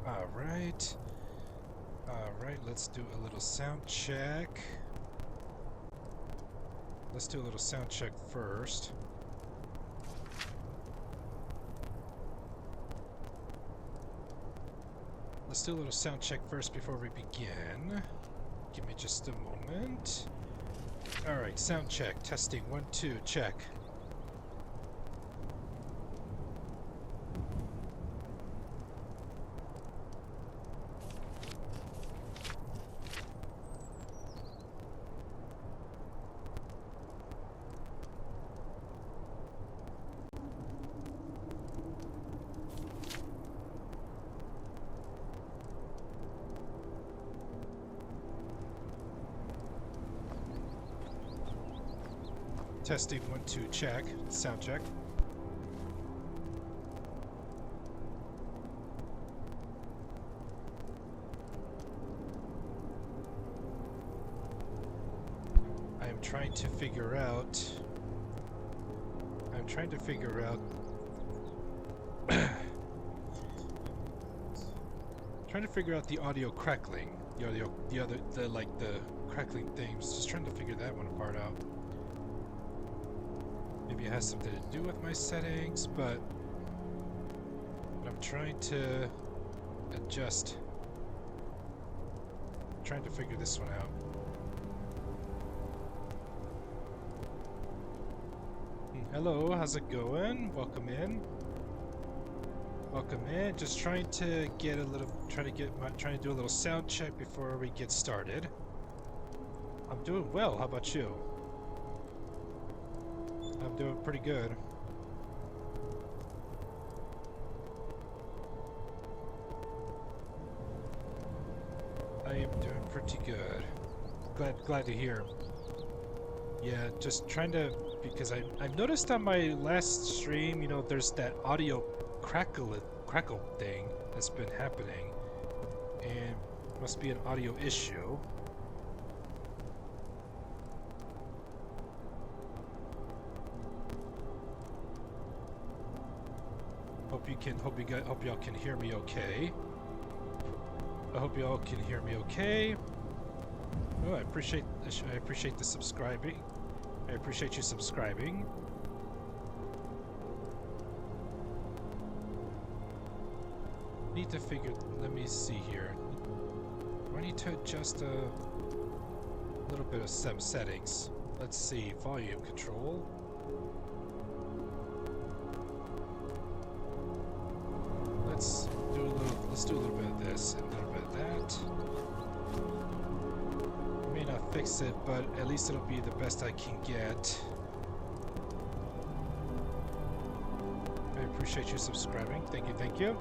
Alright. Alright, let's do a little sound check. Let's do a little sound check first. Let's do a little sound check first before we begin. Give me just a moment. Alright, sound check. Testing. 1, 2, check. Testing 1, 2, check. Sound check. I am trying to figure out. Trying to figure out the audio crackling. The crackling things. Just trying to figure that one part out. Maybe it has something to do with my settings, but I'm trying to adjust. I'm trying to figure this one out. Hello, how's it going? Welcome in. Welcome in. Just trying to get a little, trying to do a little sound check before we get started. I'm doing well. How about you? I'm doing pretty good. I am doing pretty good. Glad to hear. Yeah, just trying to, because I've noticed on my last stream, you know, there's that audio crackle thing that's been happening, and must be an audio issue. Hope y'all can hear me okay. I hope y'all can hear me okay. Oh, I appreciate the subscribing. I appreciate you subscribing. Need to figure. Let me see here. I need to adjust a little bit of some settings. Let's see. Volume control. Let's do a little bit of this and a little bit of that. I may not fix it, but at least it'll be the best I can get. I appreciate you subscribing. Thank you, thank you.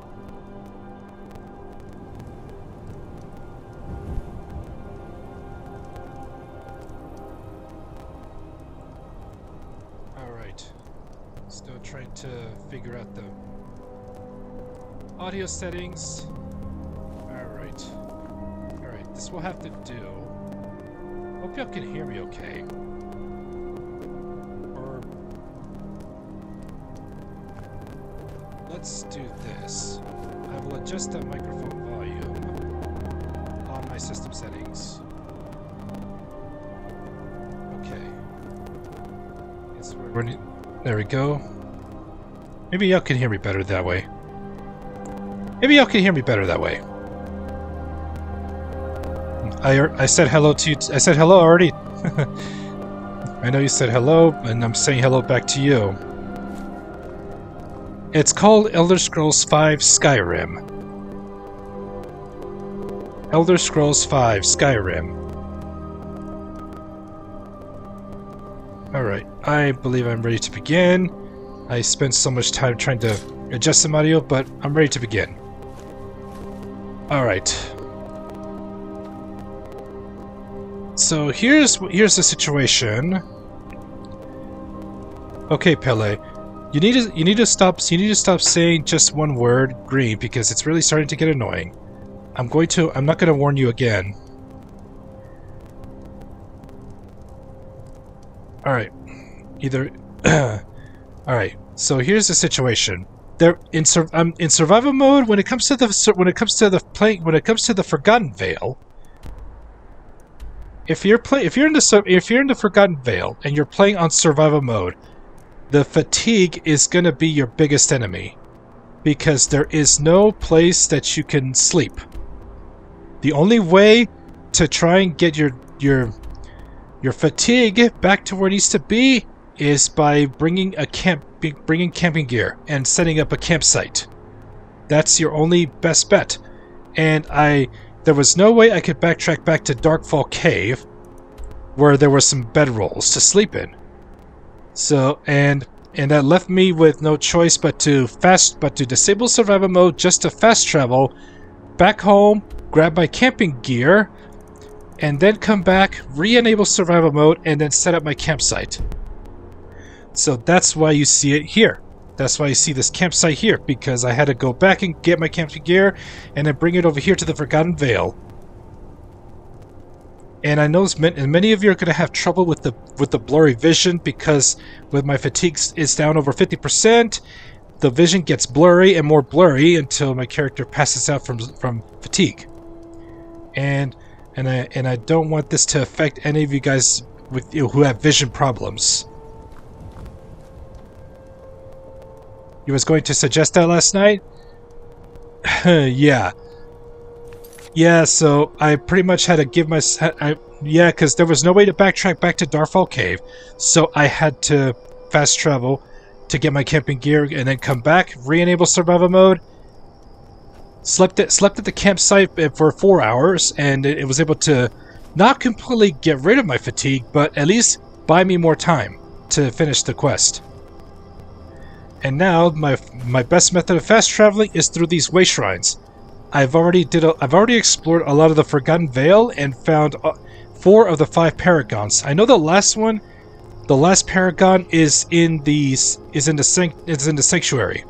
Alright. Still trying to figure out the audio settings. Alright. Alright, this will have to do. Hope y'all can hear me okay. Or let's do this. I will adjust the microphone volume on my system settings. Okay. There we go. Maybe y'all can hear me better that way. Maybe y'all can hear me better that way. I said hello to you. I said hello already. I know you said hello, and I'm saying hello back to you. It's called Elder Scrolls V Skyrim. Elder Scrolls V Skyrim. Alright, I believe I'm ready to begin. I spent so much time trying to adjust some audio, but I'm ready to begin. Alright. So here's the situation. Okay, Pele. You need to stop saying just one word, green, because it's really starting to get annoying. I'm not gonna warn you again. Alright. Alright, so here's the situation. in survival mode when it comes to the Forgotten Vale. If you're in the Forgotten Vale and you're playing on survival mode, the fatigue is going to be your biggest enemy, because there is no place that you can sleep. The only way to try and get your fatigue back to where it needs to be is by bringing camping gear and setting up a campsite. That's your only best bet. And there was no way I could backtrack back to Darkfall Cave, where there were some bedrolls to sleep in. So and that left me with no choice but to disable survival mode just to fast travel back home, grab my camping gear, and then come back, re-enable survival mode, and then set up my campsite. So that's why you see it here. That's why you see this campsite here, because I had to go back and get my camping gear and then bring it over here to the Forgotten Vale. And I know many of you are going to have trouble with the blurry vision, because with my fatigue is down over 50%, the vision gets blurry and more blurry until my character passes out from fatigue. And I don't want this to affect any of you guys who have vision problems. You was going to suggest that last night? Yeah. Yeah, so I pretty much had to give yeah, because there was no way to backtrack back to Darkfall Cave, so I had to fast travel to get my camping gear and then come back, re-enable survival mode, slept at the campsite for 4 hours, and it was able to not completely get rid of my fatigue, but at least buy me more time to finish the quest. And now my best method of fast traveling is through these way shrines. I've already explored a lot of the Forgotten Vale and found 4 of the 5 paragons. I know the last paragon is in the sanctuary.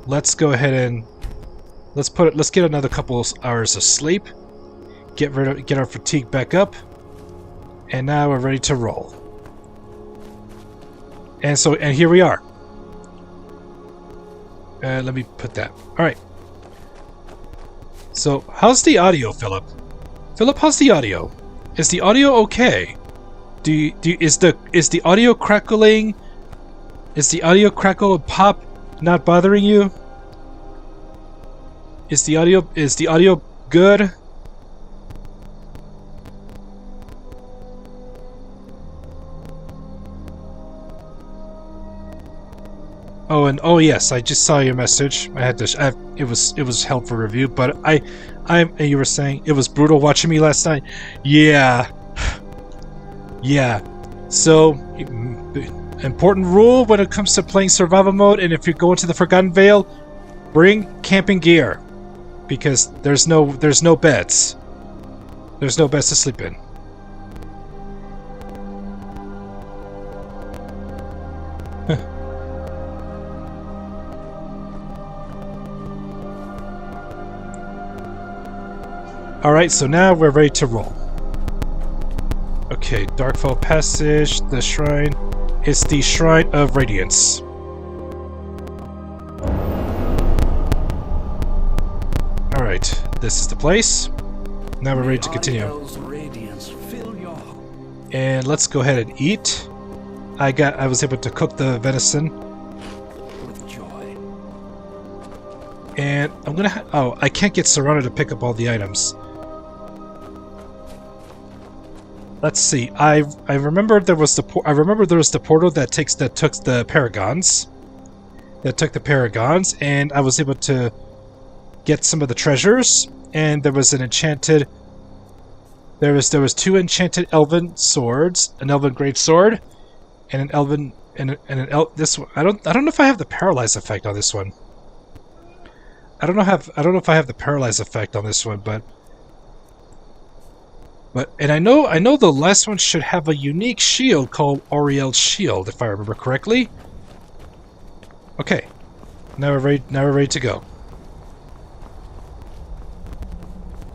Let's go ahead and let's get another couple hours of sleep. Get our fatigue back up. And now we're ready to roll. And here we are. Let me put that. All right. So, how's the audio, Philip? Philip, how's the audio? Is the audio okay? Is the audio crackling? Is the audio crackle and pop not bothering you? Is the audio good? Oh yes, I just saw your message. It was held for review, but you were saying it was brutal watching me last night. Yeah. Yeah. So, important rule when it comes to playing survival mode, and if you're going to the Forgotten Vale, bring camping gear, because there's no beds. There's no beds to sleep in. Alright, so now we're ready to roll. Okay, Darkfall Passage, the shrine. It's the Shrine of Radiance. Alright, this is the place. Now we're ready to continue. And let's go ahead and eat. I was able to cook the venison. And I'm gonna I can't get surrounded to pick up all the items. Let's see. I remember there was the portal that took the paragons. That took the paragons, and I was able to get some of the treasures. And there was an enchanted. There was 2 enchanted elven swords, an elven great sword, and an elven this one. I don't know if I have the paralyze effect on this one. I don't know if I have the paralyze effect on this one, but and I know the last one should have a unique shield called Auriel's Shield, if I remember correctly. Okay, now we're ready to go.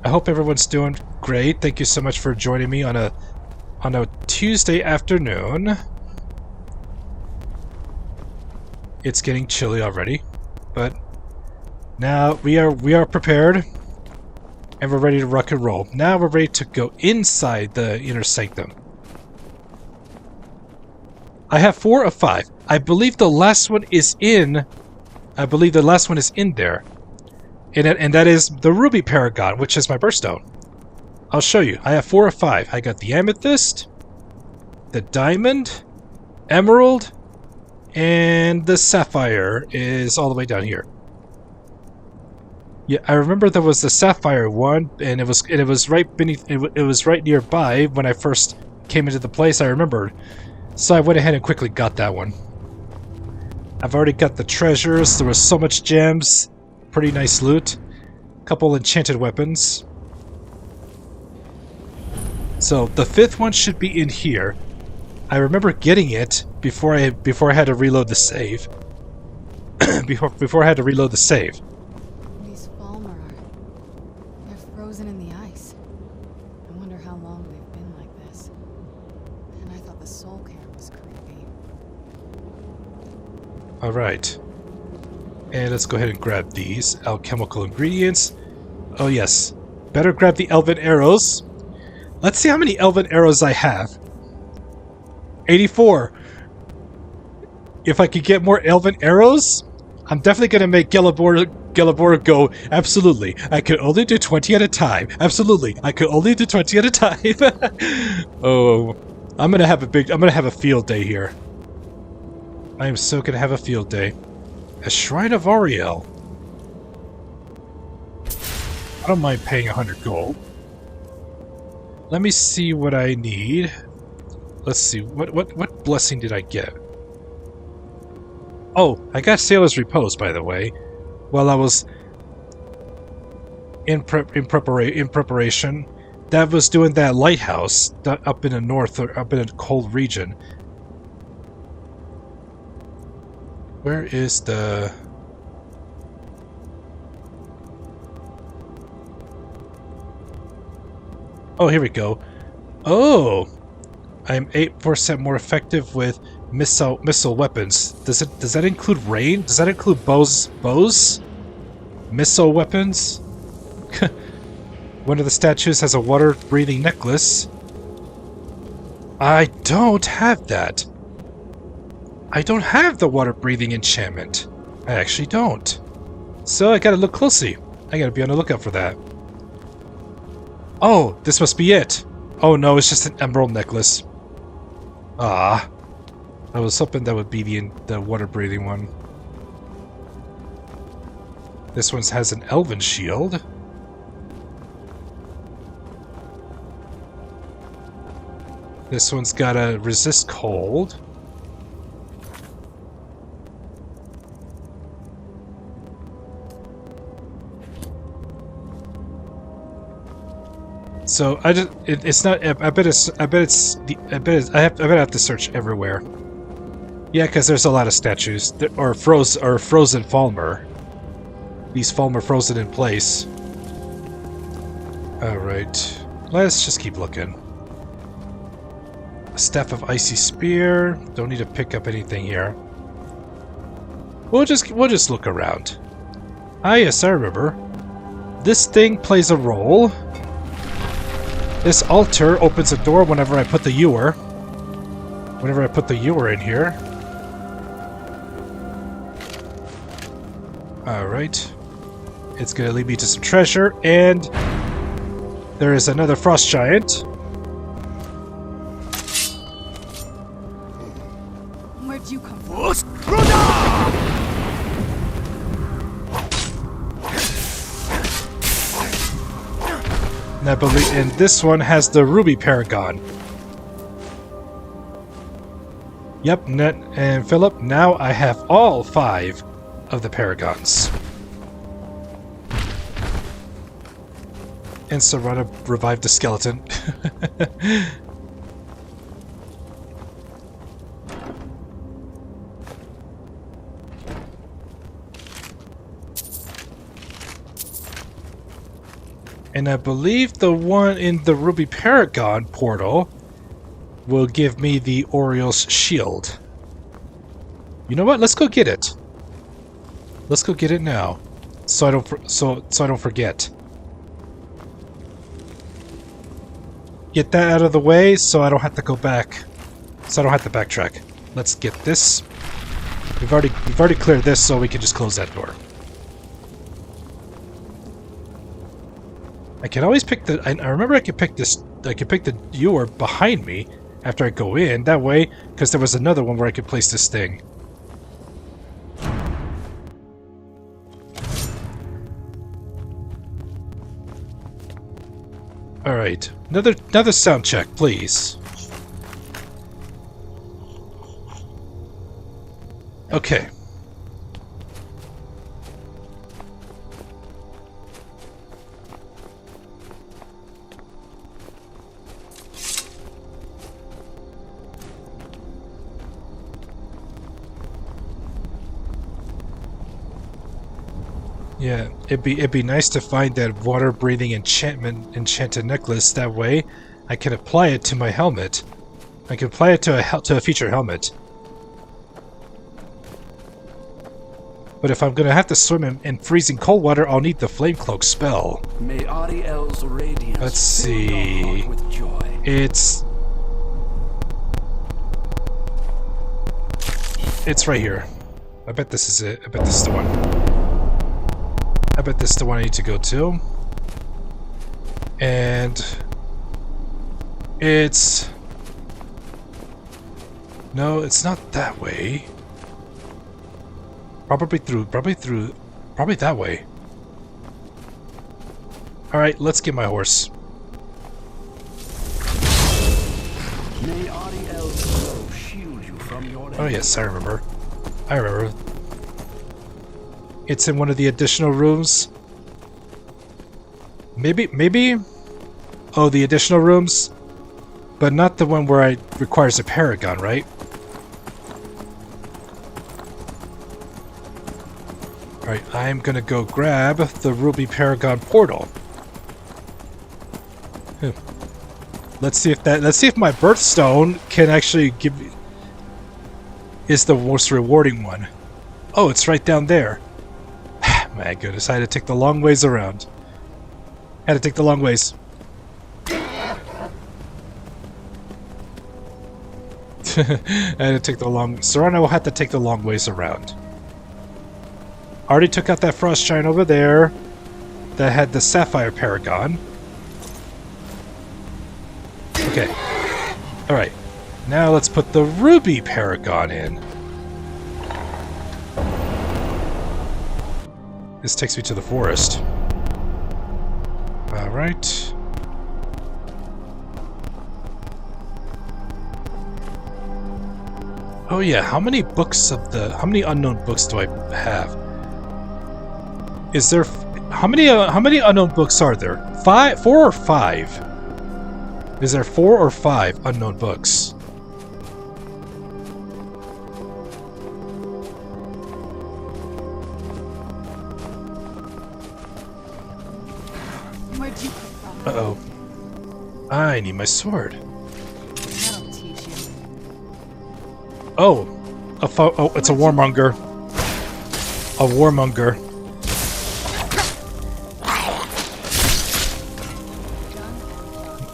I hope everyone's doing great. Thank you so much for joining me on a Tuesday afternoon. It's getting chilly already, but now we are prepared, and we're ready to rock and roll. Now we're ready to go inside the inner sanctum. I have 4 of 5. I believe the last one is in. I believe the last one is in there, and that is the ruby paragon, which is my birthstone. I'll show you. I have 4 of 5. I got the amethyst, the diamond, emerald, and the sapphire is all the way down here. Yeah, I remember there was the sapphire one, and it was right beneath. It was right nearby when I first came into the place. I remembered, so I went ahead and quickly got that one. I've already got the treasures. There was so much gems, pretty nice loot, couple enchanted weapons. So the 5th one should be in here. I remember getting it before I had to reload the save. before I had to reload the save. These Falmer they're frozen in the ice. I wonder how long they've been like this. And I thought the soul care was creepy. Alright. And let's go ahead and grab these alchemical ingredients. Oh yes. Better grab the elven arrows. Let's see how many elven arrows I have. 84. If I could get more elven arrows, I'm definitely going to make Gelabor go, absolutely. I could only do 20 at a time. Absolutely. I could only do 20 at a time. Oh, I'm going to have a field day here. I am so going to have a field day. A Shrine of Auriel. I don't mind paying 100 gold. Let me see what I need. Let's see, what blessing did I get? Oh, I got Sailor's Repose, by the way, while I was in preparation. That was doing that lighthouse up in the north, or up in a cold region. Where is the... Oh, here we go. Oh! I'm 8% more effective with missile weapons. Does that include rain? Does that include bows? Missile weapons? One of the statues has a water-breathing necklace. I don't have that. I don't have the water-breathing enchantment. I actually don't. So I gotta look closely. I gotta be on the lookout for that. Oh, this must be it. Oh no, it's just an emerald necklace. Ah, I was hoping that would be the water-breathing one. This one has an elven shield. This one's got a resist cold. So it's not. I bet I have to search everywhere. Yeah, because there's a lot of statues or frozen Falmer. These Falmer frozen in place. All right, let's just keep looking. A Staff of Icy Spear. Don't need to pick up anything here. We'll just look around. Ah, yes, I remember. This thing plays a role. This altar opens a door whenever I put the ewer. Whenever I put the ewer in here. Alright. It's gonna lead me to some treasure, and there is another frost giant. Where'd you come from? And this one has the ruby paragon. Yep, and Philip, now I have all 5 of the paragons. And Serana revived the skeleton. And I believe the one in the Ruby Paragon portal will give me the Oriel's shield. You know what? Let's go get it. Let's go get it now, so I don't forget. Get that out of the way, so I don't have to go back. So I don't have to backtrack. Let's get this. We've already cleared this, so we can just close that door. I can always pick the. I remember I could pick this. I could pick the door behind me after I go in. That way, because there was another one where I could place this thing. All right, another sound check, please. Okay. Yeah, it'd be nice to find that water-breathing enchanted necklace. That way, I can apply it to my helmet. I can apply it to a feature helmet. But if I'm gonna have to swim in freezing cold water, I'll need the flame cloak spell. May Ariel's radiance Let's see. with joy. It's right here. I bet this is it. I bet this is the one. I bet this is the one I need to go to. And it's... No, it's not that way. Probably that way. Alright, let's get my horse. May Ariel's glow shield you from your Oh yes, I remember. I remember. It's in one of the additional rooms. Maybe? Oh, the additional rooms? But not the one where it requires a paragon, right? Alright, I'm gonna go grab the Ruby Paragon portal. Let's see if my birthstone can actually give me... is the most rewarding one. Oh, it's right down there. My goodness, I had to take the long ways around. Had to take the long ways. I had to take the long... Serana will have to take the long ways around. Already took out that frost giant over there that had the sapphire paragon. Okay. Alright. Now let's put the ruby paragon in. This takes me to the forest. Alright. Oh yeah, how many unknown books do I have? Is there... How many unknown books are there? 4 or 5? Is there 4 or 5 unknown books? Where'd you come from? Uh-oh. I need my sword. That'll teach you. Oh. Oh, it's a warmonger. A warmonger.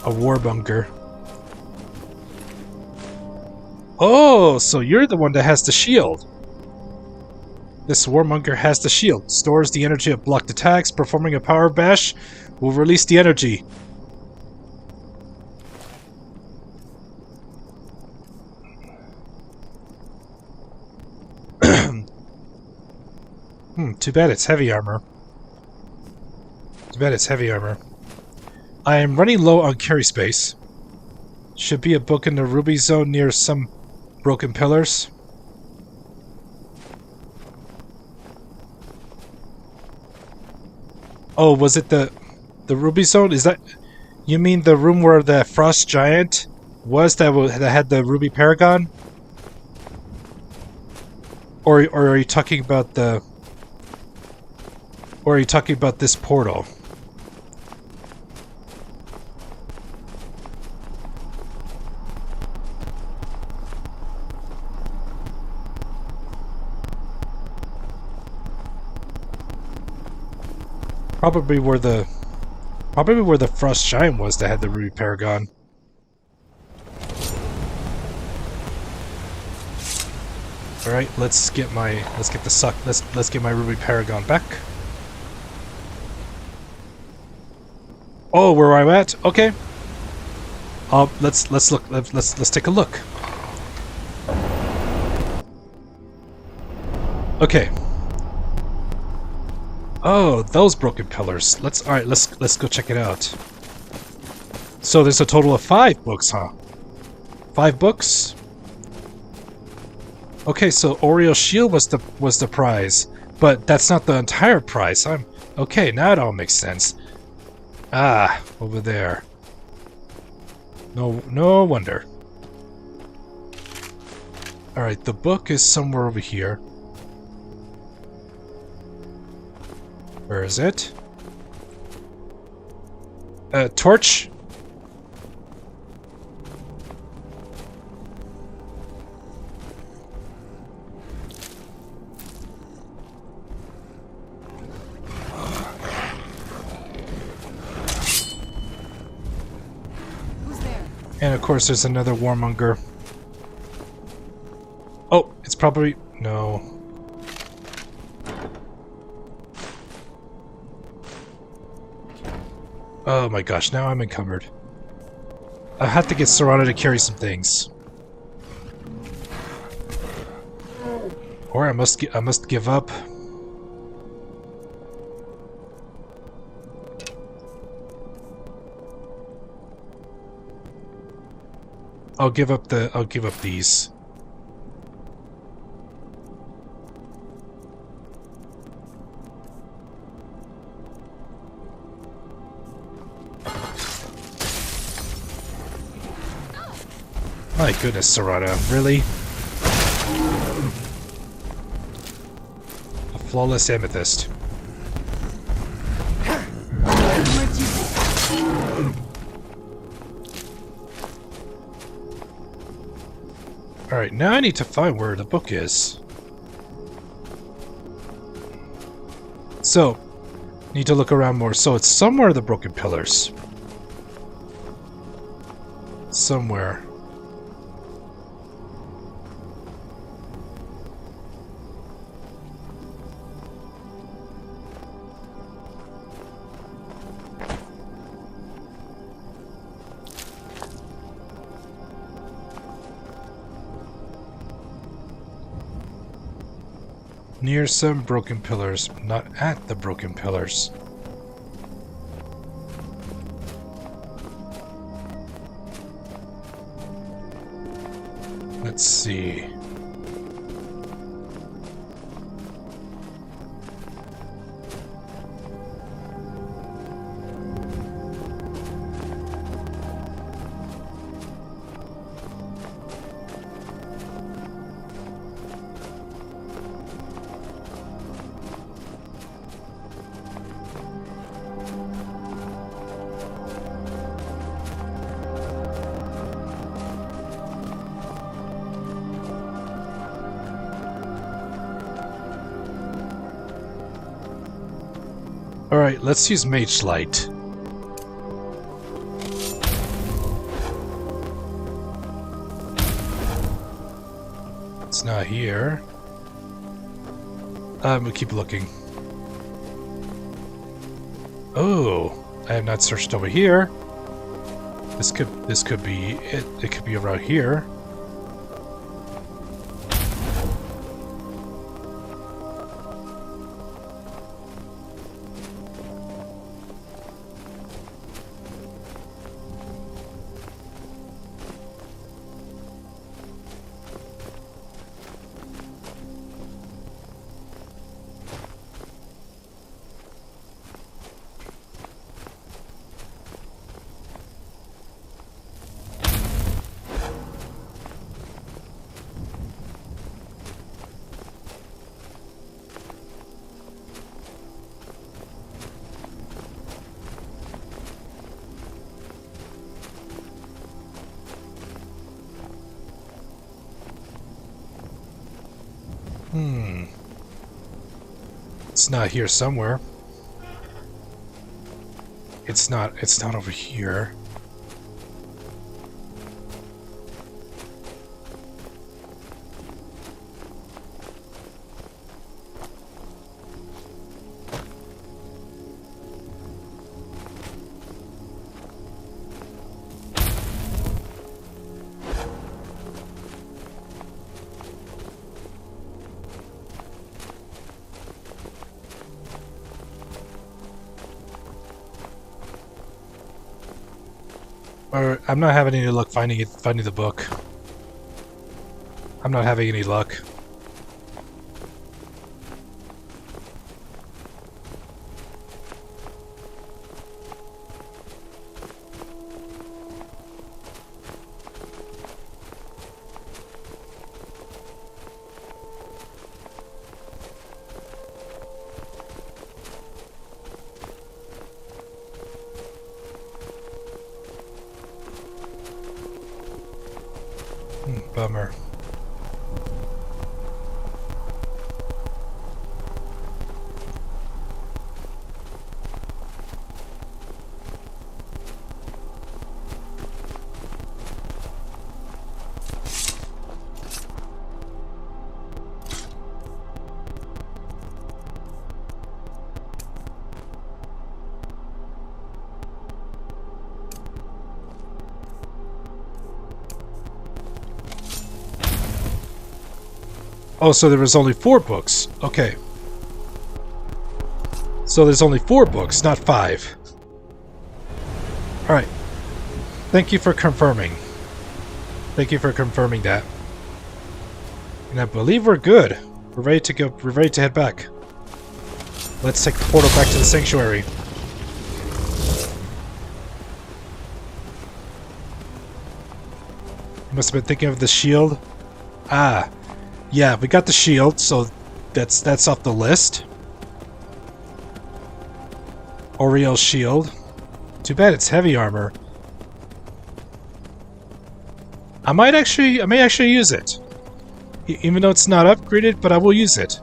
A warmonger. Oh, so you're the one that has the shield. This warmonger has the shield. Stores the energy of blocked attacks. Performing a power bash will release the energy. Too bad it's heavy armor. Too bad it's heavy armor. I am running low on carry space. Should be a book in the ruby zone near some broken pillars. Oh, was it the ruby zone? Is that... You mean the room where the frost giant was that had the ruby paragon? Or are you talking about the... Or are you talking about this portal? Probably where the frost giant was that had the ruby paragon. All right, let's get my ruby paragon back. Oh, where I'm at? Okay. Let's look. Let's take a look. Okay. Oh, those broken pillars. Let's go check it out. So there's a total of 5 books, huh? 5 books? Okay, so Oriole's shield was the prize, but that's not the entire prize. Okay, now it all makes sense. Ah, over there. No wonder. All right, the book is somewhere over here. Where is it? Torch? Who's there? And of course there's another warmonger. Oh, it's probably... no. Oh my gosh, now I'm encumbered. I have to get Serrano to carry some things. Or I must give up. I'll give up these. My goodness, Serrano, really? A flawless amethyst. Alright, now I need to find where the book is. So, need to look around more. So it's somewhere the broken pillars. Somewhere. Near some broken pillars, not at the broken pillars. Let's see. Alright, let's use Mage Light. It's not here. We'll keep looking. Oh, I have not searched over here. This could be it. It could be around here. It's not here somewhere. it's not over here. Or I'm not having any luck finding the book. I'm not having any luck. Bummer. Oh, so there was only 4 books. Okay. So there's only 4 books, not 5. Alright. Thank you for confirming. Thank you for confirming that. And I believe we're good. We're ready to go. We're ready to head back. Let's take the portal back to the sanctuary. You must have been thinking of the shield. Ah. Yeah, we got the shield, so that's off the list. Oriel's shield. Too bad it's heavy armor. I may actually use it. Even though it's not upgraded, but I will use it.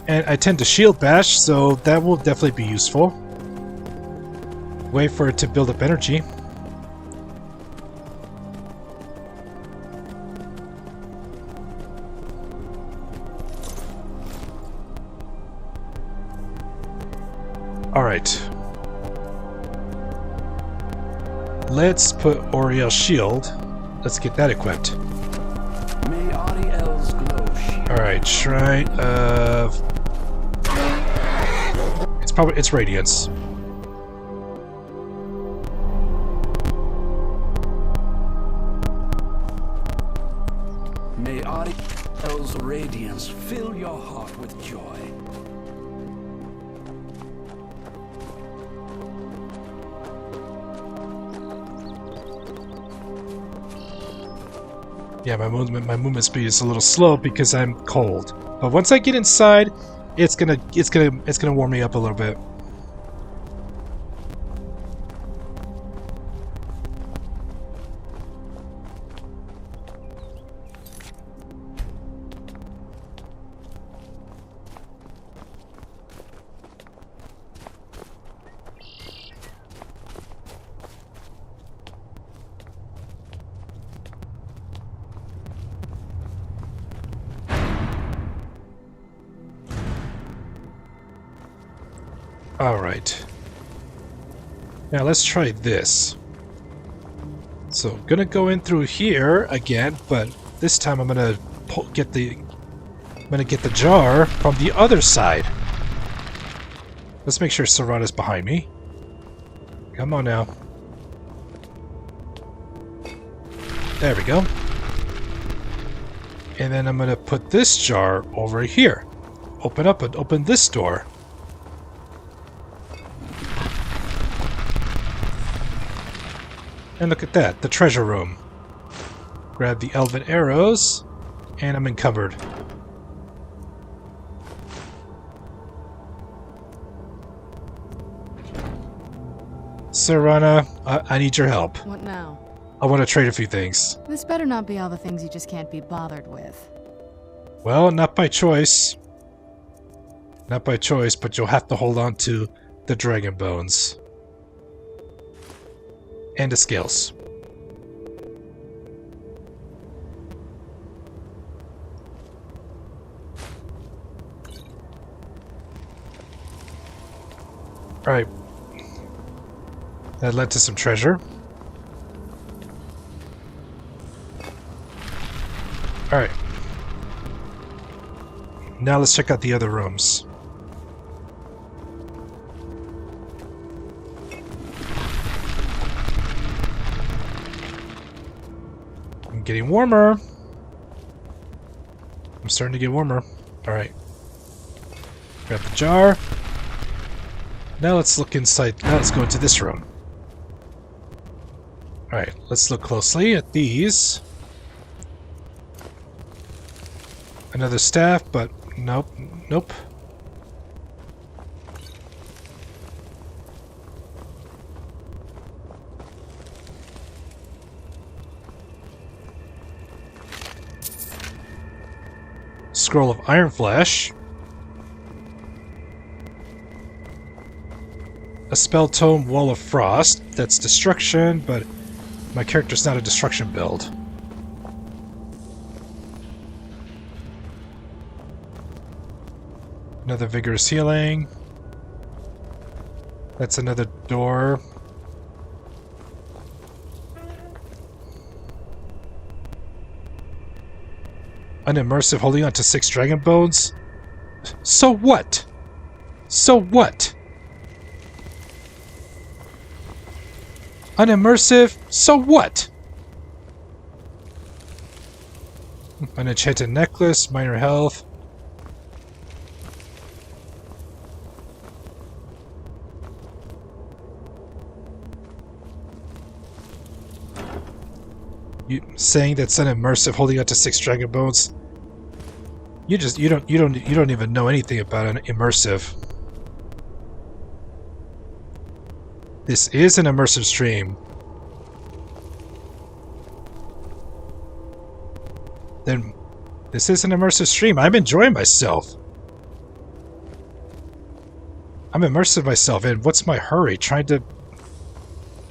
And I tend to shield bash, so that will definitely be useful. Wait for it to build up energy. Alright. Let's put Oriel's shield. Let's get that equipped. May Ariel's glow shield. Alright, shrine of... It's Radiance. May Ariel's radiance fill your heart with joy. Yeah, my movement speed is a little slow because I'm cold. But once I get inside, it's gonna warm me up a little bit. Alright. Now let's try this. So, gonna go in through here again, but this time I'm gonna get the jar from the other side. Let's make sure Serana's behind me. Come on now. There we go. And then I'm gonna put this jar over here. Open this door. And look at that, the treasure room. Grab the elven arrows, and I'm encumbered. Serana, I need your help. What now? I want to trade a few things. This better not be all the things you just can't be bothered with. Well, not by choice. Not by choice, but you'll have to hold on to the dragon bones. And the scales. Alright. That led to some treasure. Alright. Now let's check out the other rooms. I'm getting warmer. I'm starting to get warmer. Alright. Grab the jar. Now let's look inside. Now let's go into this room. Alright, let's look closely at these. Another staff, but nope. Nope. Scroll of Iron Flash. A spell tome, Wall of Frost. That's destruction, but my character's not a destruction build. Another vigorous healing. That's another door. An immersive holding on to 6 dragon bones? So what? So what? An immersive? So what? An enchanted necklace, minor health. You saying that's an immersive holding on to 6 dragon bones? You don't even know anything about an immersive. This is an immersive stream. Then this is an immersive stream. I'm enjoying myself. I'm immersive myself, and what's my hurry?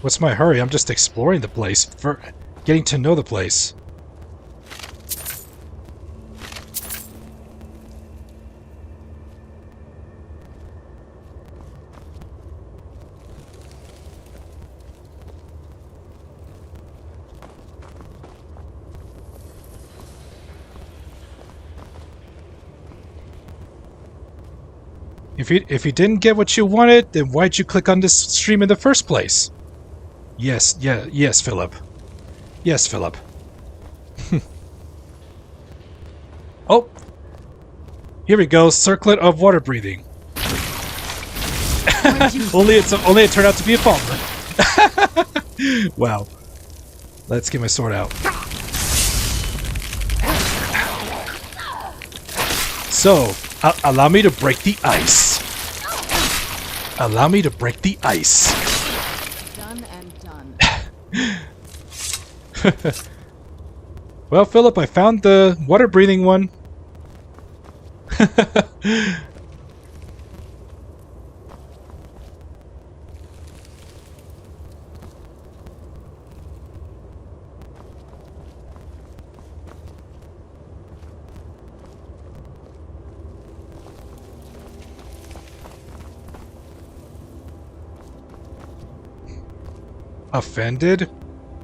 What's my hurry? I'm just exploring the place, for getting to know the place. If you didn't get what you wanted, then why'd you click on this stream in the first place? Yes, Philip. Yes, Philip. Oh! Here we go, circlet of water breathing. only it turned out to be a palmer. Wow. Let's get my sword out. So, allow me to break the ice. Allow me to break the ice. Done and done. Well, Philip, I found the water-breathing one. Offended?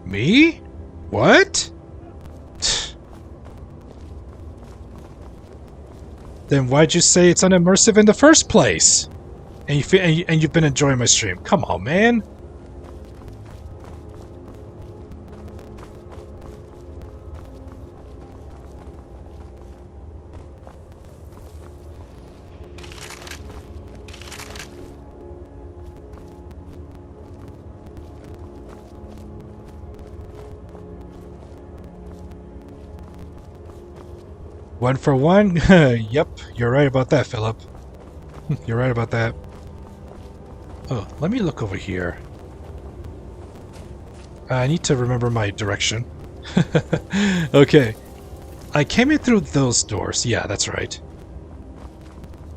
Me? What? Then why'd you say it's unimmersive in the first place? And you've been enjoying my stream. Come on, man. One for one? Yep, you're right about that, Philip. You're right about that. Oh, let me look over here. I need to remember my direction. Okay. I came in through those doors. Yeah, that's right.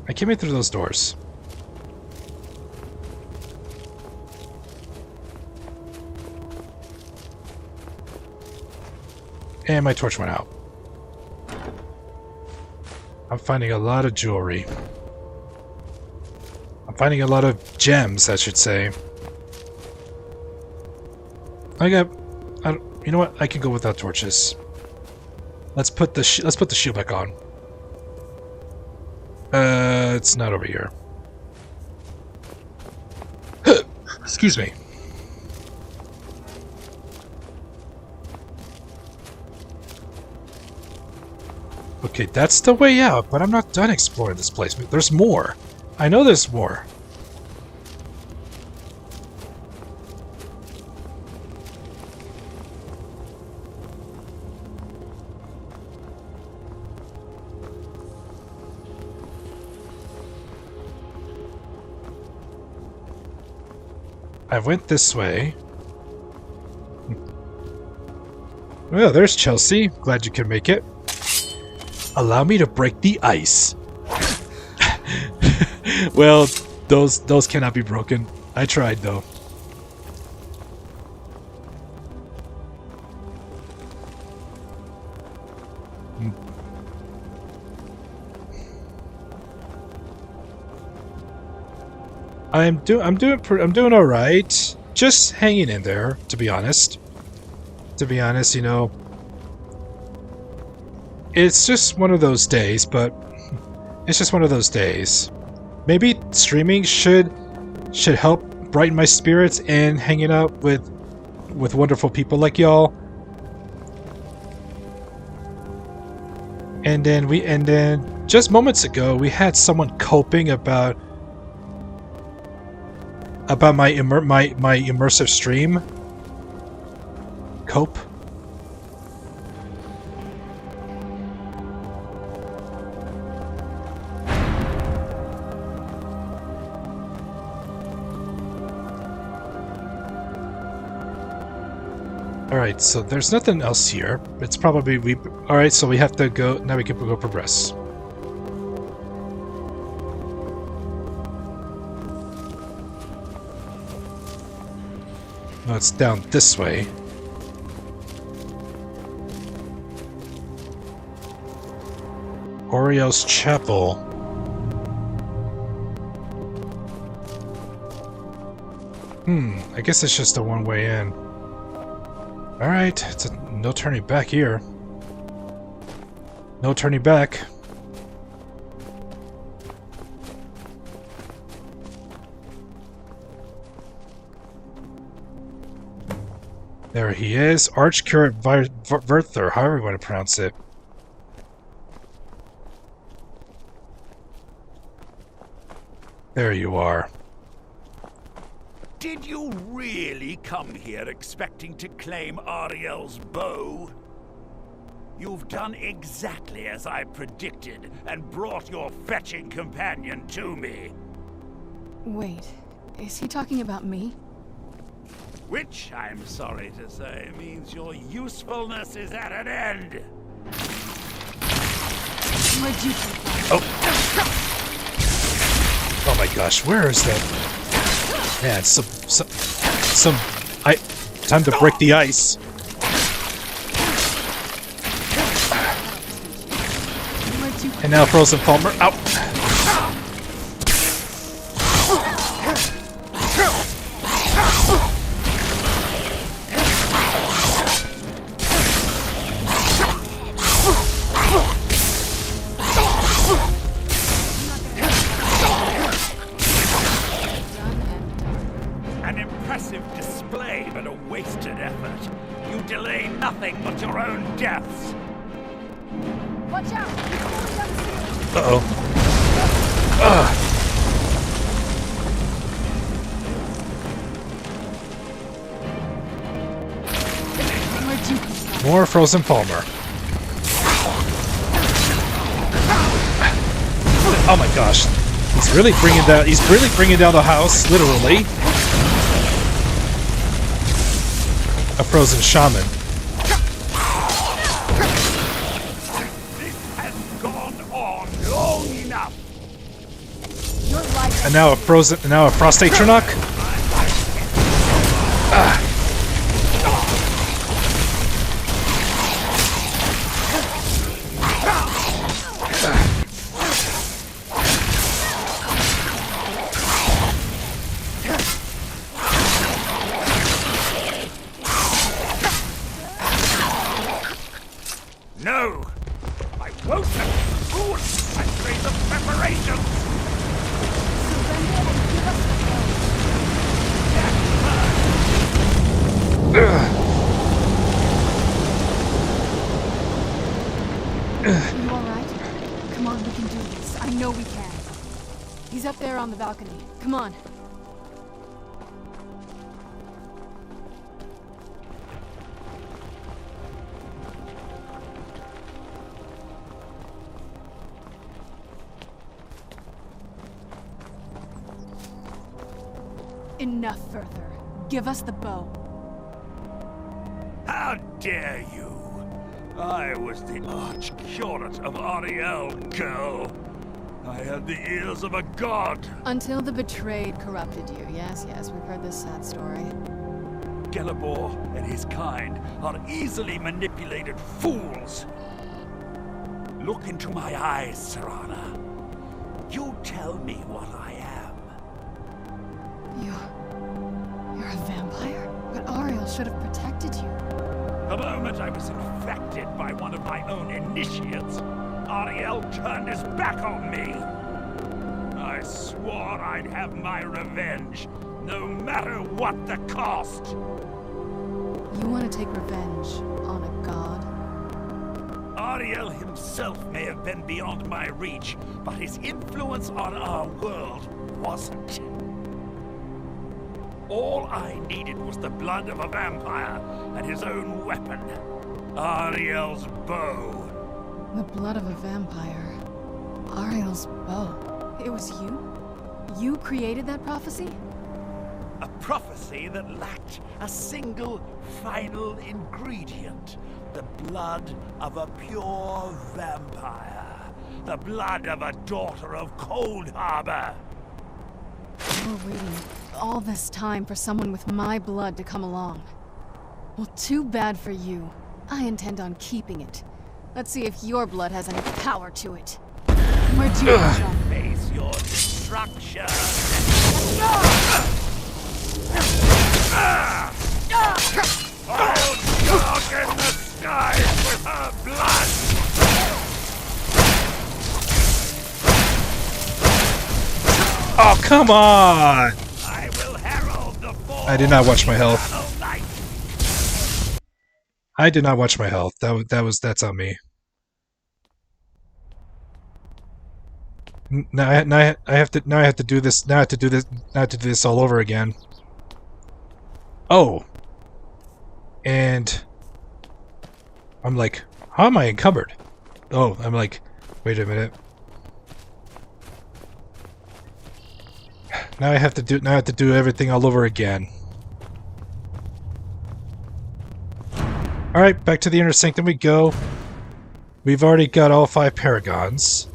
I came in through those doors. And my torch went out. I'm finding a lot of jewelry. I'm finding a lot of gems, I should say. You know what? I can go without torches. Let's put the shield back on. It's not over here. Excuse me. Okay, that's the way out, but I'm not done exploring this place. There's more. I know there's more. I went this way. Well, there's Chelsea. Glad you could make it. Allow me to break the ice. Well, those cannot be broken. I tried though. I'm doing all right. Just hanging in there, to be honest. To be honest, you know, it's just one of those days, but it's just one of those days. Maybe streaming should help brighten my spirits and hanging out with wonderful people like y'all. And then just moments ago we had someone coping about my immersive stream. Cope. Alright, so there's nothing else here. It's probably alright, so we have to go now. We can go progress. No, it's down this way. Orio's Chapel. I guess it's just a one-way in. Alright, it's no turning back here. No turning back. There he is, Archcurate Verther, however you want to pronounce it. There you are. Did you really come here expecting to claim Ariel's bow? You've done exactly as I predicted and brought your fetching companion to me. Wait, is he talking about me? Which, I'm sorry to say, means your usefulness is at an end. Where'd you come from? Oh my gosh, where is that? Man, time to break the ice. And now Frozen Palmer out. An impressive display, but a wasted effort. You delay nothing but your own deaths. Watch out! Uh-oh. More Frozen Palmer. Oh my gosh. He's really bringing down the house, literally. a frozen shaman. This has gone on long enough. Your life. And now a frost atronach? No, I won't let you fool my trace of preparation. Surrender and give us the gold. You alright? Come on, we can do this. I know we can. He's up there on the balcony. Come on. Enough further. Give us the bow. How dare you? I was the arch-curate of Ariel, girl. I had the ears of a god. Until the betrayed corrupted you. Yes, we've heard this sad story. Gelibor and his kind are easily manipulated fools. Look into my eyes, Serana. You tell me what I am. You're a vampire? But Ariel should have protected you. The moment I was infected by one of my own initiates, Ariel turned his back on me. I swore I'd have my revenge, no matter what the cost. You want to take revenge on a god? Ariel himself may have been beyond my reach, but his influence on our world wasn't. All I needed was the blood of a vampire and his own weapon, Ariel's bow. The blood of a vampire. Ariel's bow. It was you? You created that prophecy? A prophecy that lacked a single final ingredient. The blood of a pure vampire. The blood of a daughter of Cold Harbor. You were waiting all this time for someone with my blood to come along. Well, too bad for you. I intend on keeping it. Let's see if your blood has any power to it. Where'd you go, John? Face your destruction. I'll darken the skies with her blood. Oh, come on! I will herald the fall. I did not watch my health. of night. I did not watch my health. That's on me. Now I have to do this. Now I have to do this all over again. Oh. And I'm like, how am I encumbered? Oh, I'm like, wait a minute. Now I have to do everything all over again. Alright, back to the inner sanctum we go. We've already got all 5 paragons.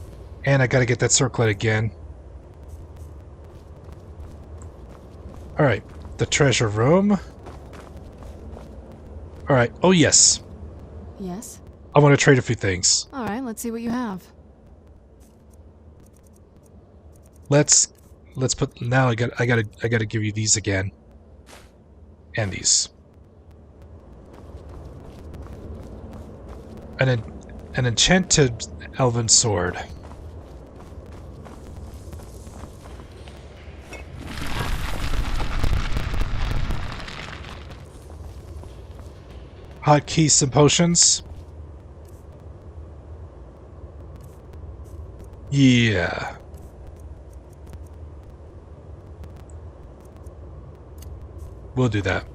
And I gotta get that circlet again. Alright, the treasure room. Alright, oh yes. Yes? I want to trade a few things. Alright, let's see what you have. Let's put, now I gotta give you these again. And these. An enchanted elven sword. Hotkeys, some potions. Yeah. We'll do that.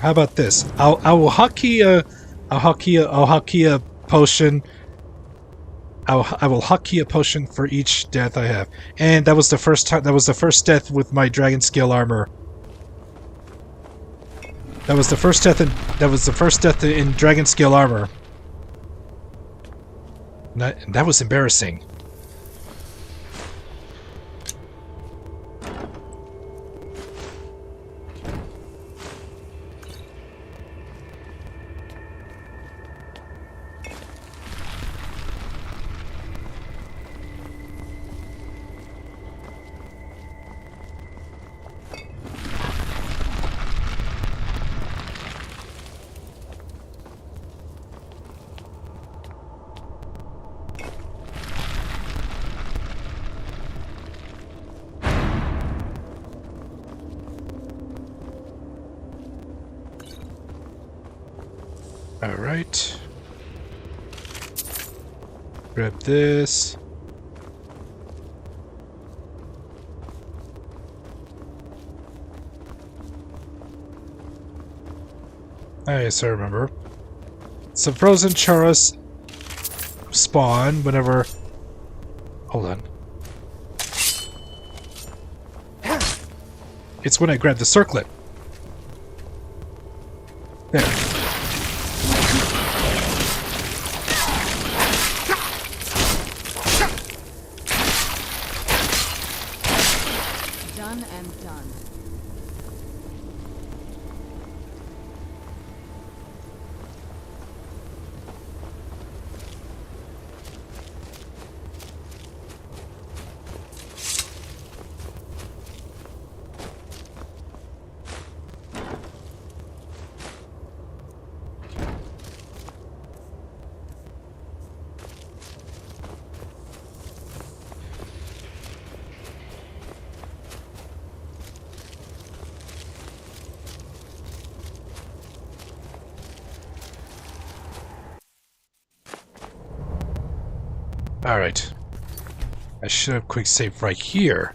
How about this? I'll hotkey a potion I will hotkey a potion for each death I have. And that was the first time. That was the first death with my dragon scale armor. That was the first death in dragon scale armor. And that was embarrassing. Alright. Grab this. Ah, yes, I remember. Some frozen charas spawn whenever... Hold on. It's when I grab the circlet. There. Done and done. Alright. I should have quick save right here.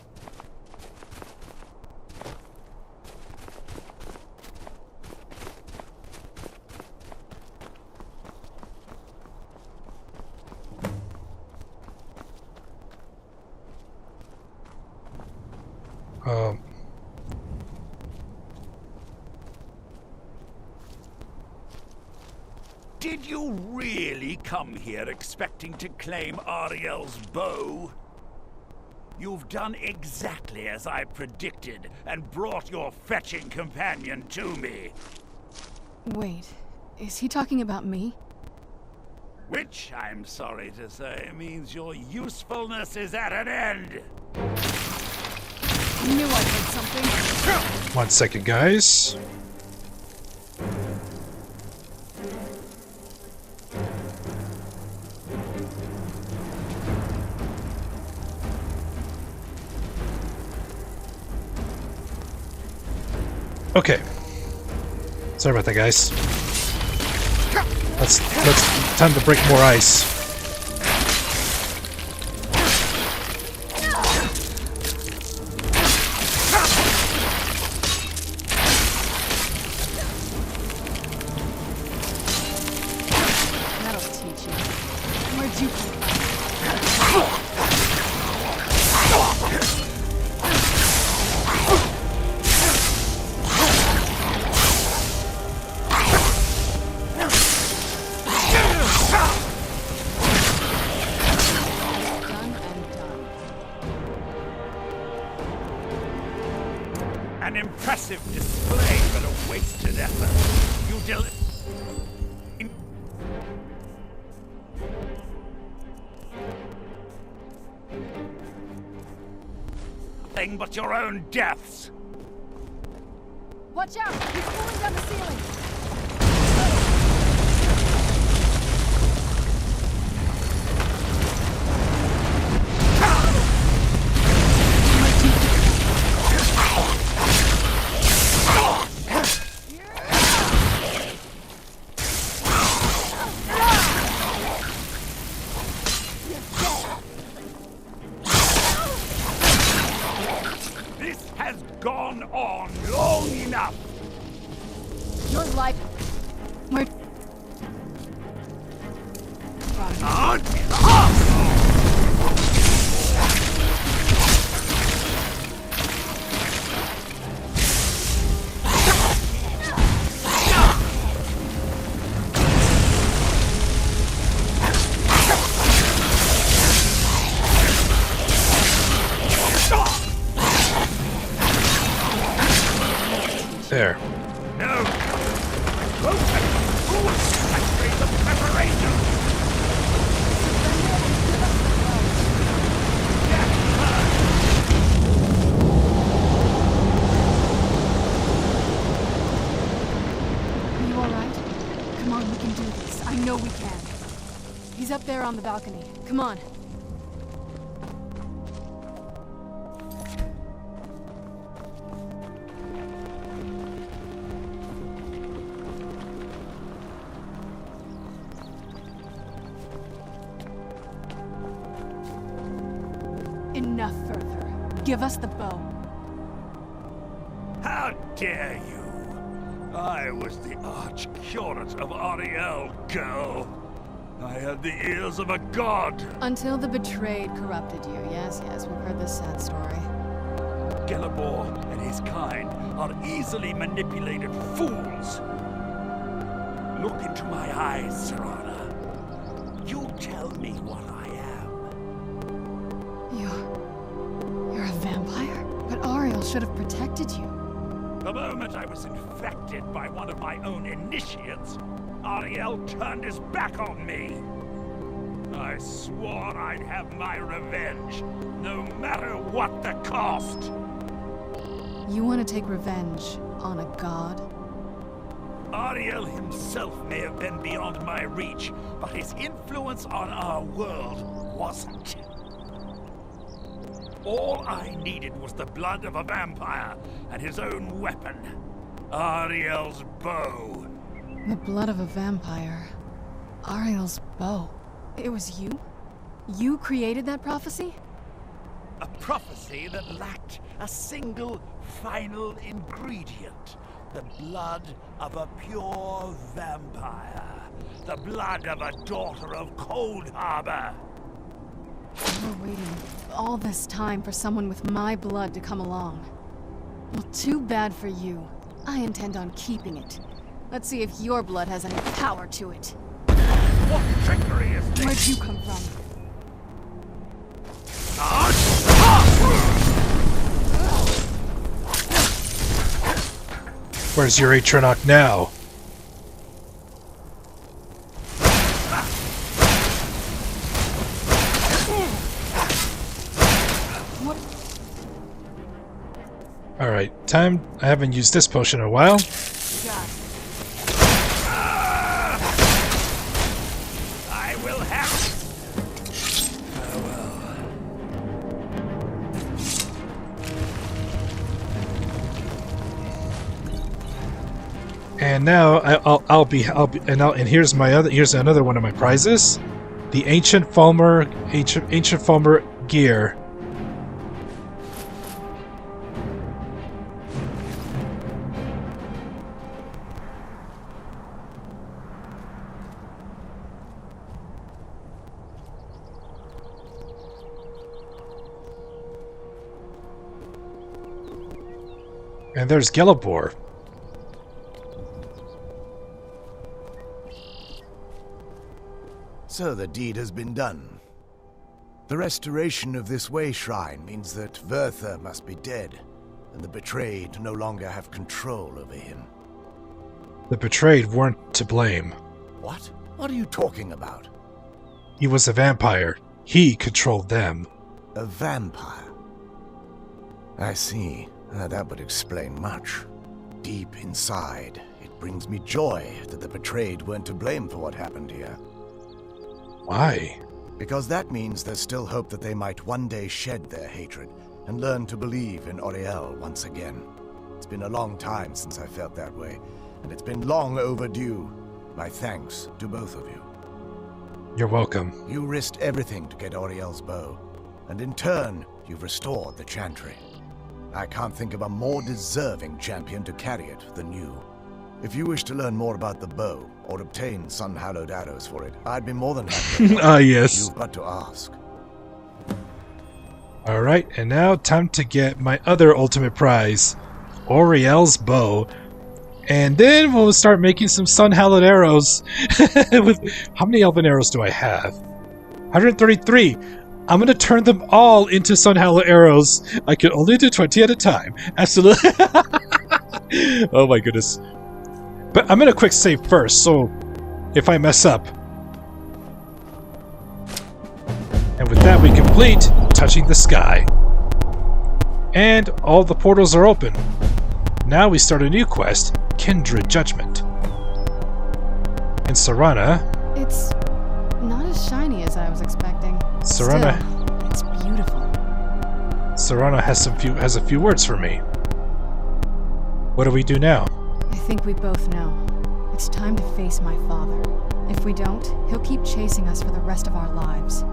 Did you really come here expecting to claim Ariel's bow? You've done exactly as I predicted and brought your fetching companion to me. Wait, is he talking about me? Which, I'm sorry to say, means your usefulness is at an end. Knew I heard something. 1 second, guys. Okay. Sorry about that, guys. Let's time to break more ice. That'll teach you. Where'd you come from? An impressive display, but a wasted effort. You nothing but your own deaths. Watch out! He's pulling down the ceiling! This has gone on long enough. Your life... Where... From... alright? Come on, we can do this. I know we can. He's up there on the balcony. Come on. Enough further. Give us the bow. How dare you! I was the arch-curate of Ariel, girl. I had the ears of a god. Until the betrayed corrupted you. Yes, we've heard this sad story. Gelabor and his kind are easily manipulated fools. Look into my eyes, Serana. You tell me what I am. You're a vampire? But Ariel should have protected you. The moment I was infected by one of my own initiates, Ariel turned his back on me. I swore I'd have my revenge, no matter what the cost. You want to take revenge on a god? Ariel himself may have been beyond my reach, but his influence on our world wasn't. All I needed was the blood of a vampire and his own weapon, Ariel's bow. The blood of a vampire. Ariel's bow. It was you? You created that prophecy? A prophecy that lacked a single final ingredient. The blood of a pure vampire. The blood of a daughter of Cold Harbor. You were waiting all this time for someone with my blood to come along. Well, too bad for you. I intend on keeping it. Let's see if your blood has any power to it. What trickery is this? Where'd you come from? Where's your Atronach now? Alright, time. I haven't used this potion in a while. I will have. And now and here's another one of my prizes, the ancient Fulmer gear. And there's Gelabor. So the deed has been done. The restoration of this way shrine means that Verther must be dead, and the betrayed no longer have control over him. The betrayed weren't to blame. What? What are you talking about? He was a vampire. He controlled them. A vampire? I see. That would explain much. Deep inside, it brings me joy that the betrayed weren't to blame for what happened here. Why? Because that means there's still hope that they might one day shed their hatred and learn to believe in Oriel once again. It's been a long time since I felt that way, and it's been long overdue. My thanks to both of you. You're welcome. You risked everything to get Oriel's bow, and in turn, you've restored the Chantry. I can't think of a more deserving champion to carry it than you. If you wish to learn more about the bow, or obtain sun-hallowed arrows for it, I'd be more than happy to help. Yes. You've but to ask. Alright, and now time to get my other ultimate prize, Oriel's bow. And then we'll start making some sun-hallowed arrows. How many elven arrows do I have? 133. I'm gonna turn them all into sun-hallowed arrows. I can only do 20 at a time. Absolutely. Oh my goodness. But I'm gonna quick save first, so if I mess up. And with that we complete Touching the Sky. And all the portals are open. Now we start a new quest, Kindred Judgment. In Serana. It's not as shiny as I was expecting. Serana. Still, it's beautiful. Serana has a few words for me. What do we do now? I think we both know. It's time to face my father. If we don't, he'll keep chasing us for the rest of our lives.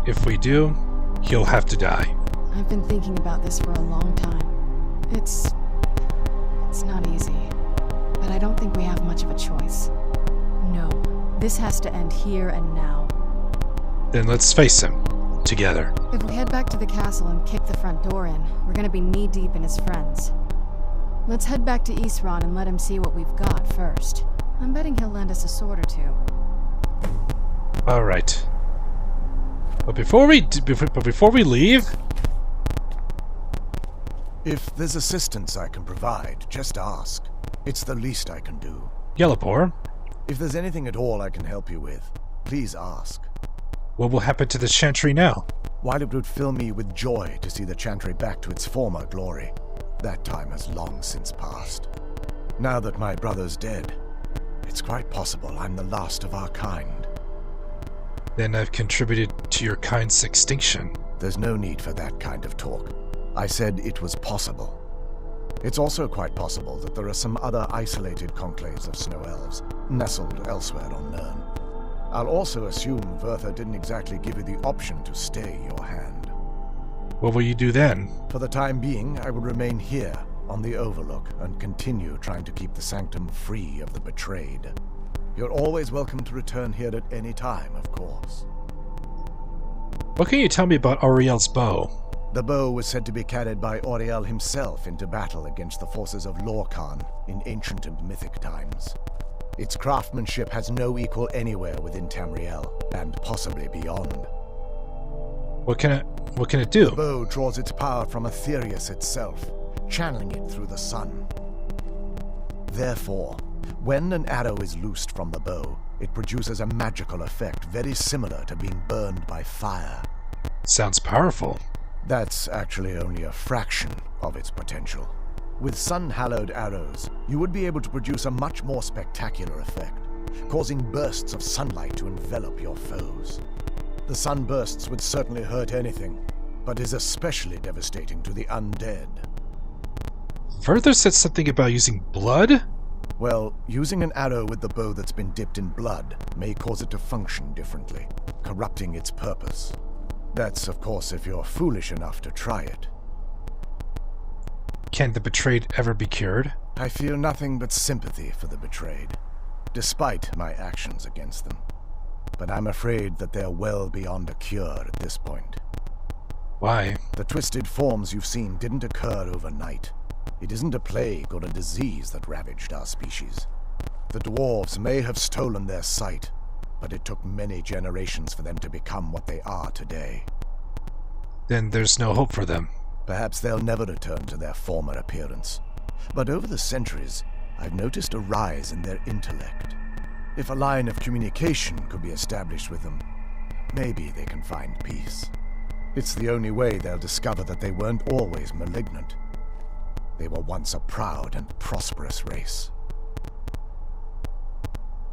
If we do, he'll have to die. I've been thinking about this for a long time. It's not easy, but I don't think we have much of a choice. No, this has to end here and now. Then let's face him. Together. If we head back to the castle and kick the front door in, we're gonna be knee-deep in his friends. Let's head back to Isran and let him see what we've got first. I'm betting he'll lend us a sword or two. Alright. But before we leave... If there's assistance I can provide, just ask. It's the least I can do. Yellowboar. If there's anything at all I can help you with, please ask. What will happen to the Chantry now? While it would fill me with joy to see the Chantry back to its former glory, that time has long since passed. Now that my brother's dead, it's quite possible I'm the last of our kind. Then I've contributed to your kind's extinction. There's no need for that kind of talk. I said it was possible. It's also quite possible that there are some other isolated conclaves of snow elves, nestled elsewhere on Nirn. I'll also assume Vertha didn't exactly give you the option to stay your hand. What will you do then? For the time being, I will remain here, on the Overlook, and continue trying to keep the Sanctum free of the betrayed. You're always welcome to return here at any time, of course. What can you tell me about Auriel's bow? The bow was said to be carried by Auriel himself into battle against the forces of Lorkhan in ancient and mythic times. Its craftsmanship has no equal anywhere within Tamriel, and possibly beyond. What can it do? The bow draws its power from Aetherius itself, channeling it through the sun. Therefore, when an arrow is loosed from the bow, it produces a magical effect very similar to being burned by fire. Sounds powerful. That's actually only a fraction of its potential. With sun-hallowed arrows, you would be able to produce a much more spectacular effect, causing bursts of sunlight to envelop your foes. The sunbursts would certainly hurt anything, but is especially devastating to the undead. Further said something about using blood? Well, using an arrow with the bow that's been dipped in blood may cause it to function differently, corrupting its purpose. That's, of course, if you're foolish enough to try it. Can the betrayed ever be cured? I feel nothing but sympathy for the betrayed, despite my actions against them. But I'm afraid that they're well beyond a cure at this point. Why? The twisted forms you've seen didn't occur overnight. It isn't a plague or a disease that ravaged our species. The dwarves may have stolen their sight, but it took many generations for them to become what they are today. Then there's no hope for them. Perhaps they'll never return to their former appearance. But over the centuries, I've noticed a rise in their intellect. If a line of communication could be established with them, maybe they can find peace. It's the only way they'll discover that they weren't always malignant. They were once a proud and prosperous race.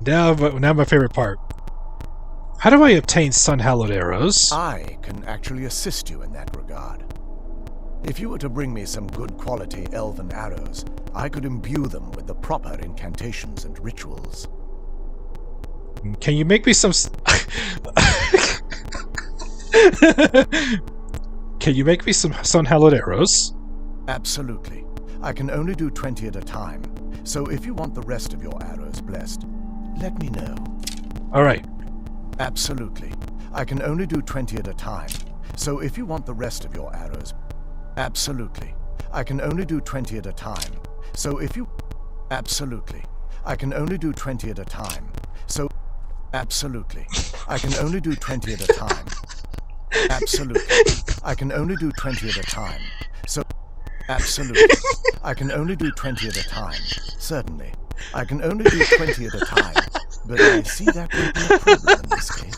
Now my favorite part. How do I obtain sun-hallowed arrows? I can actually assist you in that regard. If you were to bring me some good quality elven arrows, I could imbue them with the proper incantations and rituals. Can you make me some... Can you make me some sun-hallowed arrows? Absolutely. I can only do 20 at a time, so if you want the rest of your arrows blessed, let me know. Alright. Absolutely. I can only do 20 at a time, so if you want the rest of your arrows... Absolutely. I can only do 20 at a time, so if you... Absolutely. I can only do 20 at a time, so... Absolutely. I can only do 20 at a time. Absolutely. I can only do 20 at a time, so... Absolutely. I can only do 20 at a time. Certainly. I can only do 20 at a time, but I see that would be a problem in this case.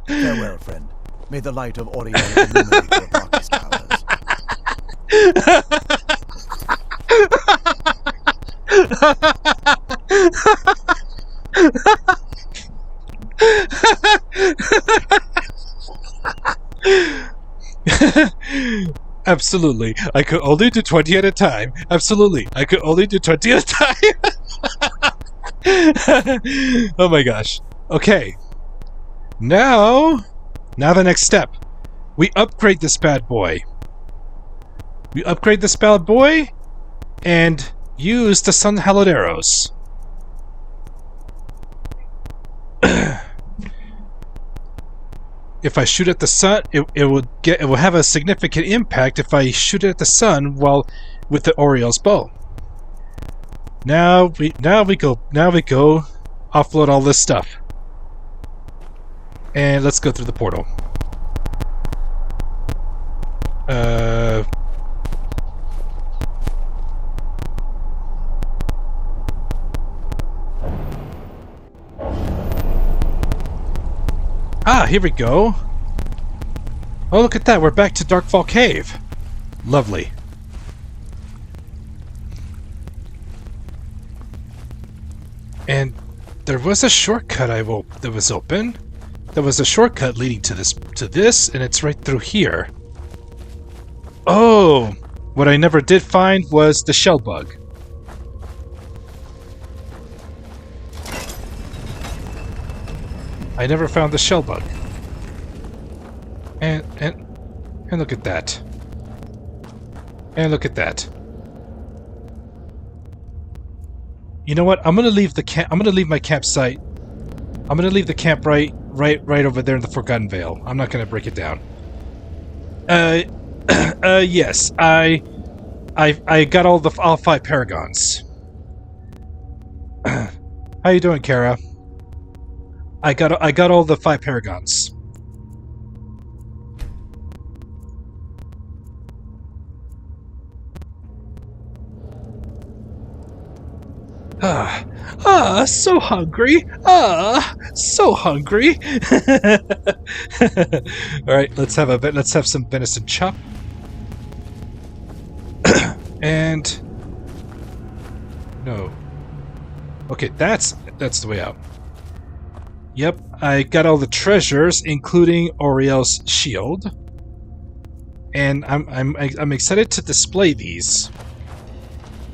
Farewell, friend. May the light of Oriel illuminate your darkest hours. Absolutely. I could only do 20 at a time. Absolutely. I could only do 20 at a time. Oh my gosh. Okay. Now the next step. We upgrade this bad boy. We upgrade this bad boy and use the sun hallowed arrows. If I shoot at the sun, it will have a significant impact if I shoot it at the sun while with the Oriel's bow. Now we go offload all this stuff. And let's go through the portal. Ah, here we go. Oh, look at that. We're back to Darkfall Cave. Lovely. And there was a shortcut that was open. There was a shortcut leading to this, and it's right through here. Oh, what I never did find was the shell bug. I never found the shell bug. And look at that. And look at that. You know what? I'm gonna leave my campsite. I'm gonna leave the camp right over there in the Forgotten Vale. I'm not gonna break it down. Yes, I got all 5 paragons. How you doing, Kara? I got all the 5 paragons. So hungry. So hungry. All right, let's have some venison chop. And no. Okay, that's the way out. Yep, I got all the treasures, including Oriel's shield, and I'm excited to display these.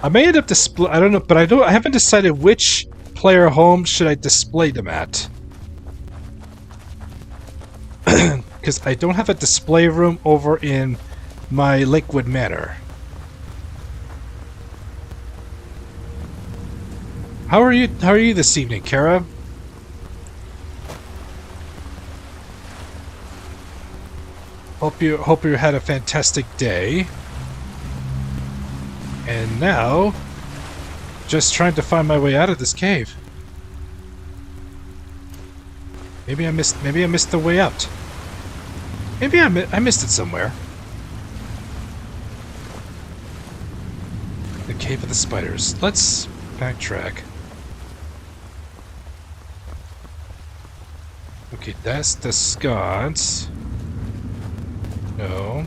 I may end up display. I don't know, but I haven't decided which player home should I display them at, because I don't have a display room over in my Lakewood Manor. How are you this evening, Kara? Hope you had a fantastic day. And now, just trying to find my way out of this cave. Maybe I missed the way out. Maybe I missed it somewhere. The Cave of the Spiders. Let's backtrack. Okay, that's the sconce. No.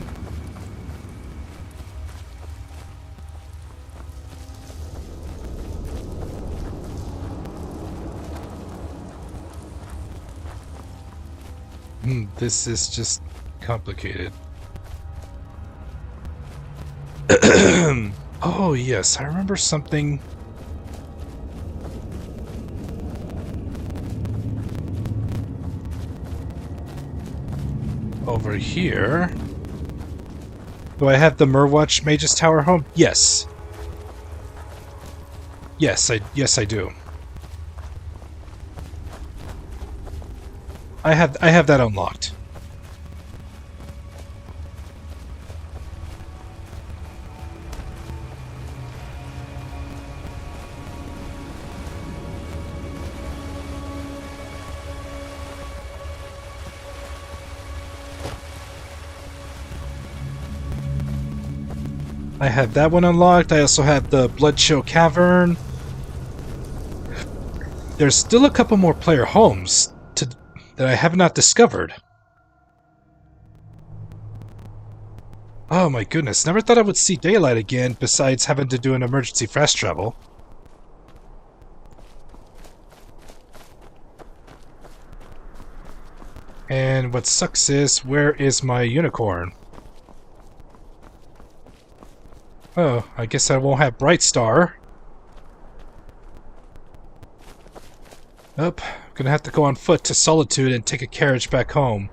This is just complicated. Oh yes, I remember something. Over here. Do I have the Murwatch Mage's Tower home? Yes. Yes, I do. I have that unlocked. I have that one unlocked. I also have the Bloodshow Cavern. There's still a couple more player homes that I have not discovered. Oh my goodness, never thought I would see daylight again besides having to do an emergency fast travel. And what sucks is, where is my unicorn? Oh, I guess I won't have Bright Star. Nope, I'm gonna have to go on foot to Solitude and take a carriage back home.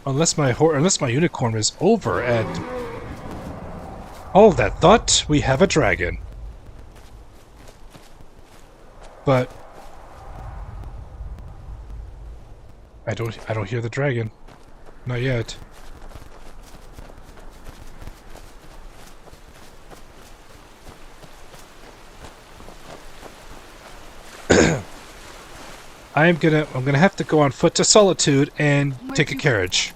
Unless my unicorn is over at all that thought, we have a dragon. But I don't hear the dragon. Not yet. I'm gonna have to go on foot to Solitude and take a carriage.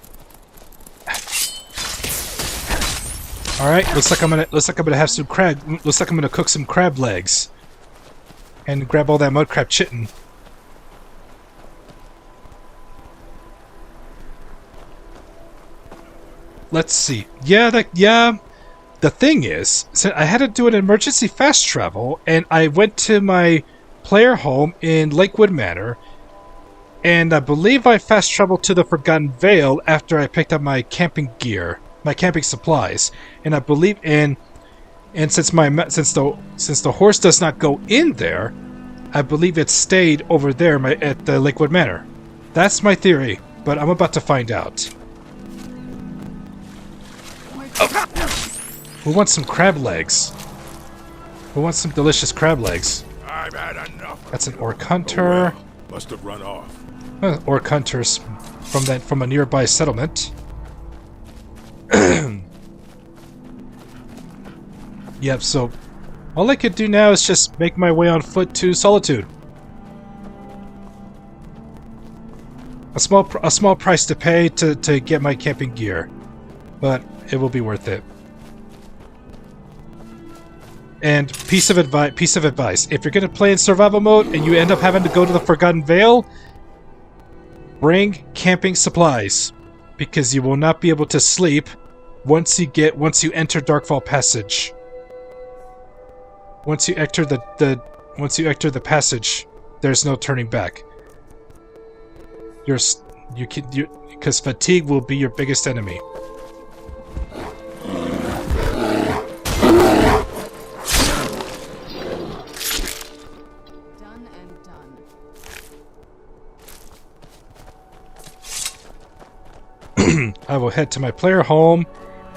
All right, looks like I'm gonna have some crab. Looks like I'm gonna cook some crab legs, and grab all that mud crab chitin. Let's see. Yeah. The thing is, so I had to do an emergency fast travel, and I went to my player home in Lakewood Manor, and I believe I fast traveled to the Forgotten Vale after I picked up my camping gear, my camping supplies, and I believe and since the horse does not go in there, I believe it stayed over there at the Lakewood Manor. That's my theory, but I'm about to find out. Oh. Who wants some crab legs? Who wants some delicious crab legs? I've had enough. That's an orc hunter. Must have run off. Orc hunters from a nearby settlement. Yep, so all I could do now is just make my way on foot to Solitude. A small price to pay to get my camping gear, but it will be worth it. And piece of advice: if you're gonna play in survival mode and you end up having to go to the Forgotten Vale, bring camping supplies, because you will not be able to sleep once you enter Darkfall Passage. Once you enter the passage, there's no turning back. Because fatigue will be your biggest enemy. Done and done. I will head to my player home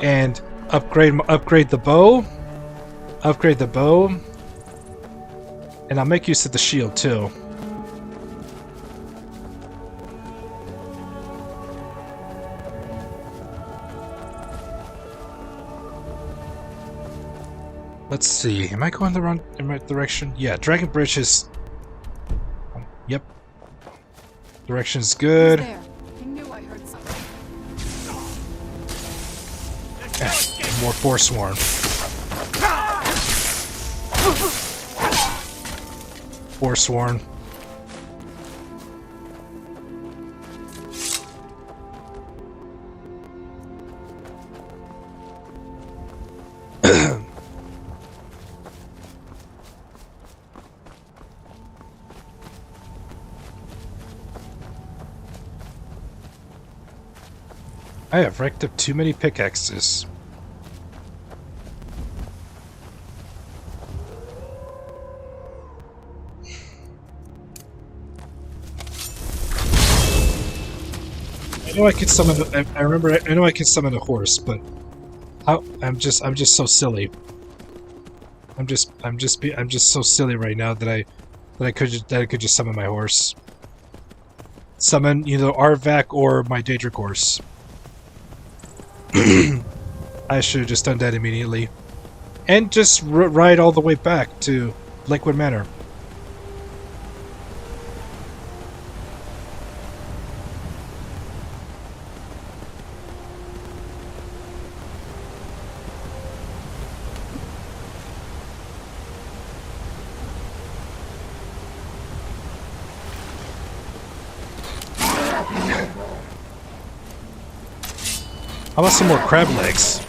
and upgrade the bow. Upgrade the bow. And I'll make use of the shield too. Let's see. Am I going the right direction? Yeah, Dragon Bridge is... Yep. Direction's good. There. I knew I heard something. More Forsworn. Forsworn. I have racked up too many pickaxes. I know I could summon. I know I can summon a horse, but I'm just so silly. I'm just so silly right now that I could just summon my horse. Summon either Arvac or my Daedric horse. I should have just done that immediately, and just ride all the way back to Lakewood Manor. How about some more crab legs?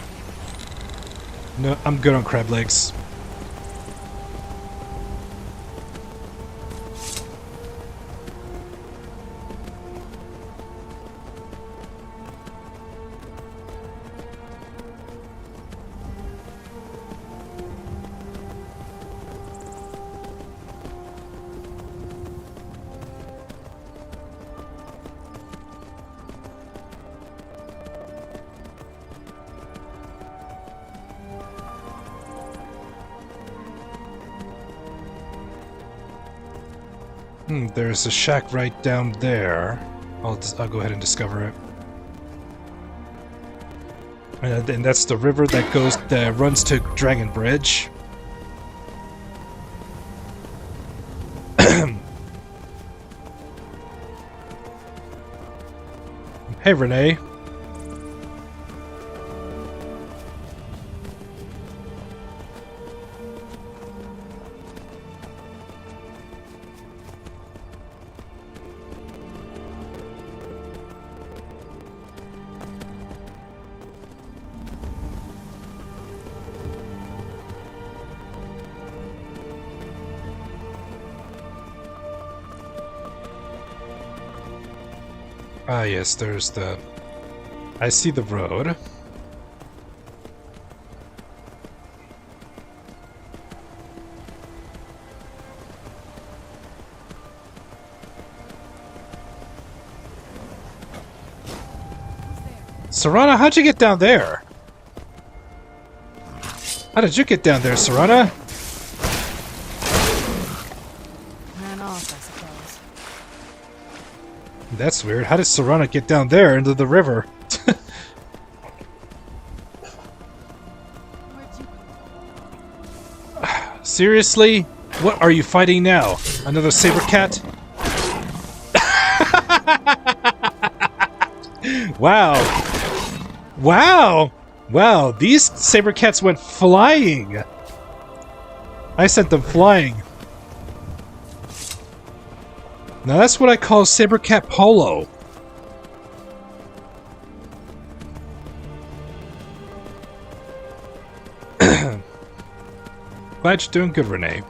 No, I'm good on crab legs. There's a shack right down there. I'll go ahead and discover it. And that's the river that runs to Dragon Bridge. Hey, Renee. Ah, yes, there's the... I see the road. Serana, how'd you get down there? How did you get down there, Serana? Ran off, I suppose. That's weird. How did Serana get down there into the river? Seriously? What are you fighting now? Another saber cat? Wow. Wow! Wow, these saber cats went flying! I sent them flying. Now that's what I call saber cat polo. Glad you're doing good, Renee.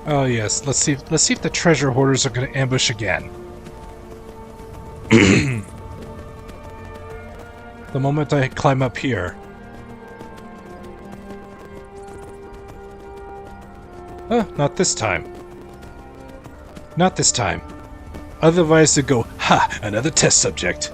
Oh yes, let's see if the treasure hoarders are going to ambush again. The moment I climb up here. Not this time. Not this time. Otherwise they go, ha, another test subject.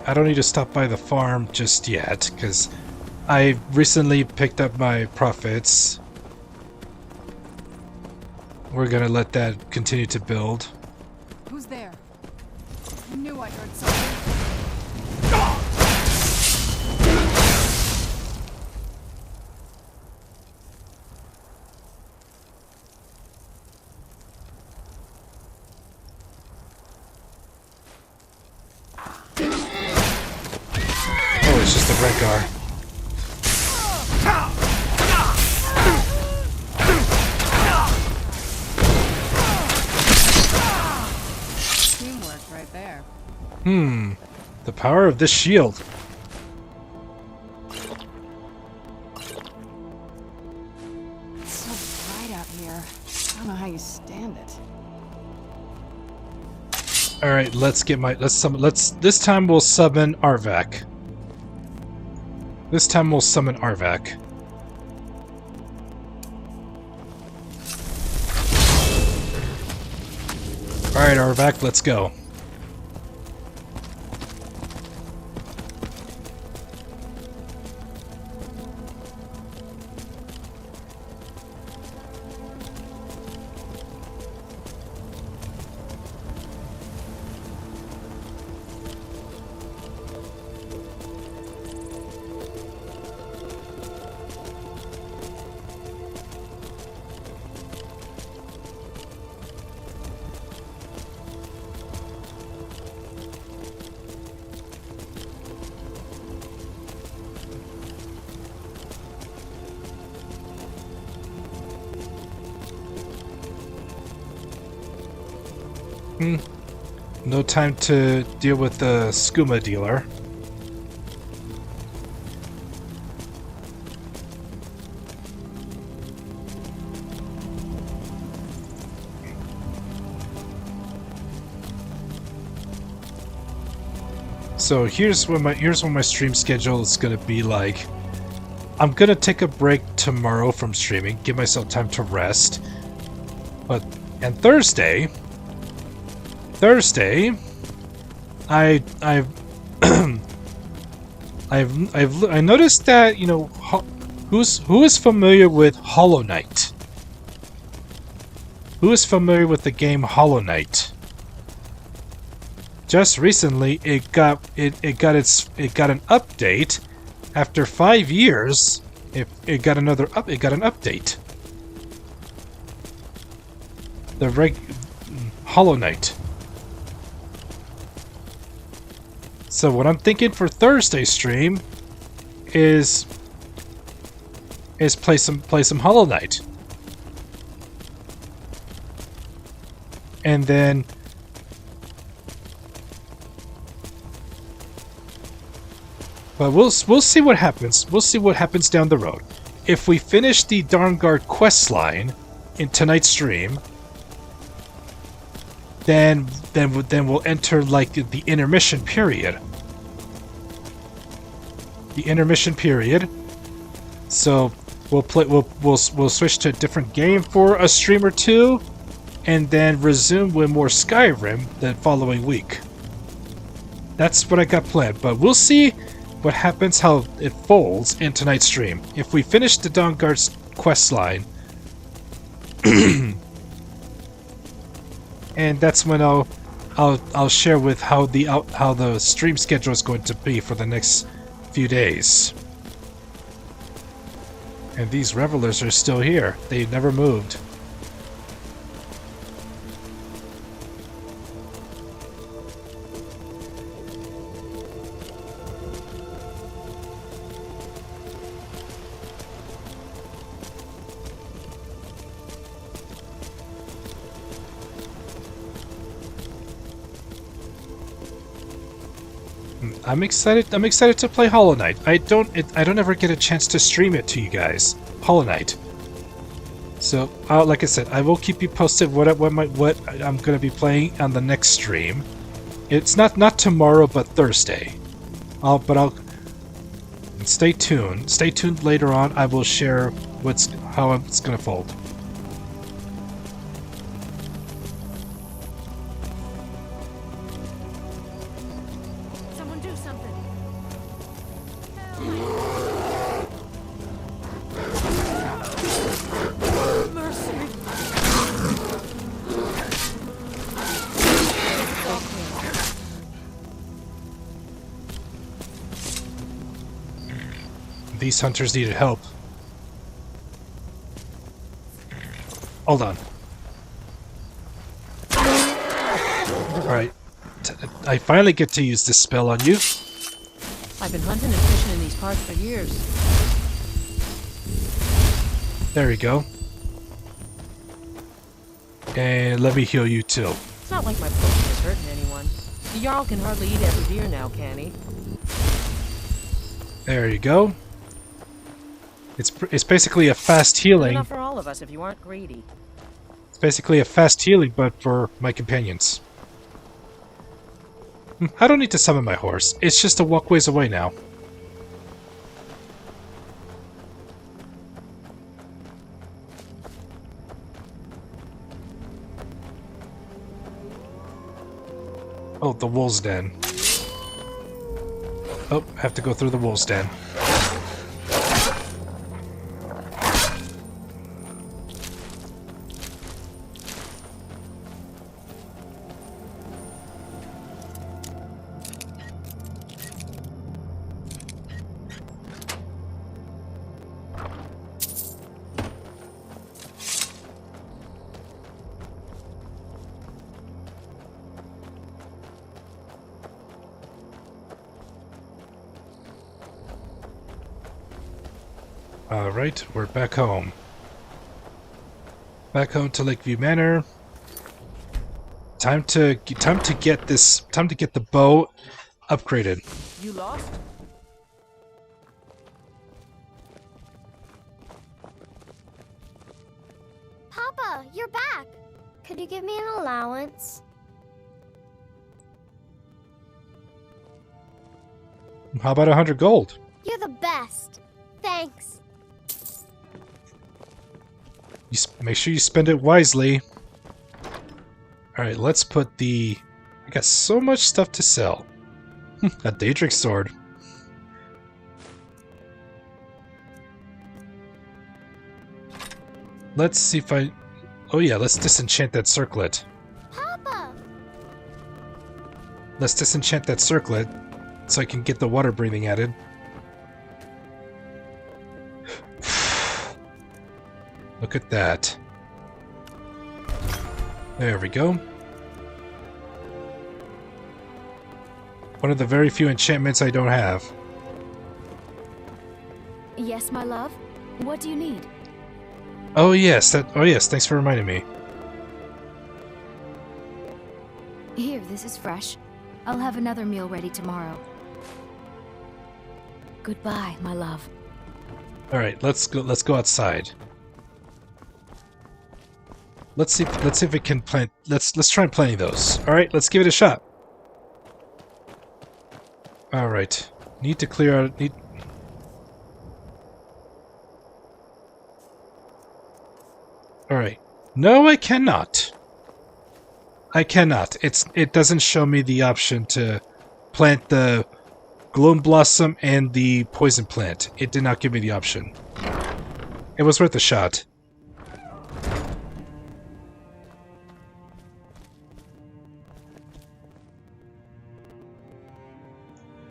I don't need to stop by the farm just yet, because I recently picked up my profits. We're gonna let that continue to build. Who's there? I knew I heard something. Scar. Teamwork right there. The power of this shield. It's so bright out here. I don't know how you stand it. All right, let's this time we'll summon Arvak. This time we'll summon Arvak. All right, Arvak, let's go. No time to deal with the skooma dealer. So here's what my stream schedule is gonna be like. I'm gonna take a break tomorrow from streaming, give myself time to rest. And Thursday, I noticed that, you know, who is familiar with Hollow Knight? Who is familiar with the game Hollow Knight? Just recently, it got an update. After 5 years, it got an update. Hollow Knight. So what I'm thinking for Thursday stream is play some Hollow Knight. And then but we'll see what happens. We'll see what happens down the road. If we finish the Darngard quest line in tonight's stream, then we'll enter like the intermission period. The intermission period. So we'll switch to a different game for a stream or two, and then resume with more Skyrim the following week. That's what I got planned, but we'll see what happens, how it folds in tonight's stream. If we finish the Dawnguard's quest line, and that's when I'll share with how the stream schedule is going to be for the next few days. And these revelers are still here. They never moved. I'm excited to play Hollow Knight. I don't ever get a chance to stream it to you guys. Hollow Knight. So, like I said, I will keep you posted what I'm going to be playing on the next stream. It's not tomorrow, but Thursday. I'll stay tuned. Stay tuned later on. I will share how it's going to fold. These hunters needed help. Hold on. Alright. I finally get to use this spell on you. I've been hunting and fishing in these parts for years. There we go. And let me heal you too. It's not like my potion is hurting anyone. The Jarl can hardly eat every deer now, can he? There you go. It's basically a fast Good healing. enough for all of us if you aren't greedy. It's basically a fast healing, but for my companions. I don't need to summon my horse. It's just a walkways away now. Oh, the wolf's den. Oh, I have to go through the wolf's den. Alright, we're back home. Back home to Lakeview Manor. Time to get the bow upgraded. You lost? Papa, you're back. Could you give me an allowance? How about 100 gold? You're the best. Thanks. Make sure you spend it wisely. Alright, let's put the... I got so much stuff to sell. A Daedric sword. Let's see if I... Oh yeah, let's disenchant that circlet. Papa! Let's disenchant that circlet so I can get the water breathing added. Look at that. There we go. One of the very few enchantments I don't have. Yes, my love? What do you need? Oh yes, thanks for reminding me. Here, this is fresh. I'll have another meal ready tomorrow. Goodbye, my love. Alright, let's go outside. Let's see if we can plant let's try planting those. Alright, let's give it a shot. Alright. Need to clear out Alright. No, I cannot. I cannot. It doesn't show me the option to plant the Gloom Blossom and the Poison Plant. It did not give me the option. It was worth a shot.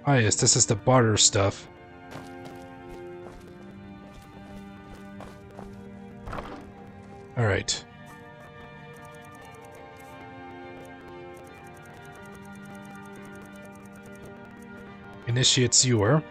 Ah yes, this is the barter stuff. Alright. Initiates Ewer.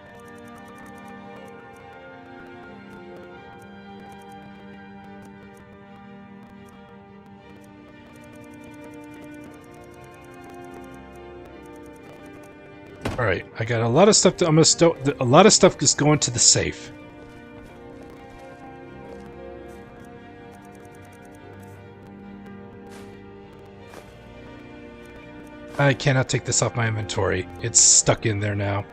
Alright, I got a lot of stuff to, a lot of stuff is going to the safe. I cannot take this off my inventory. It's stuck in there now.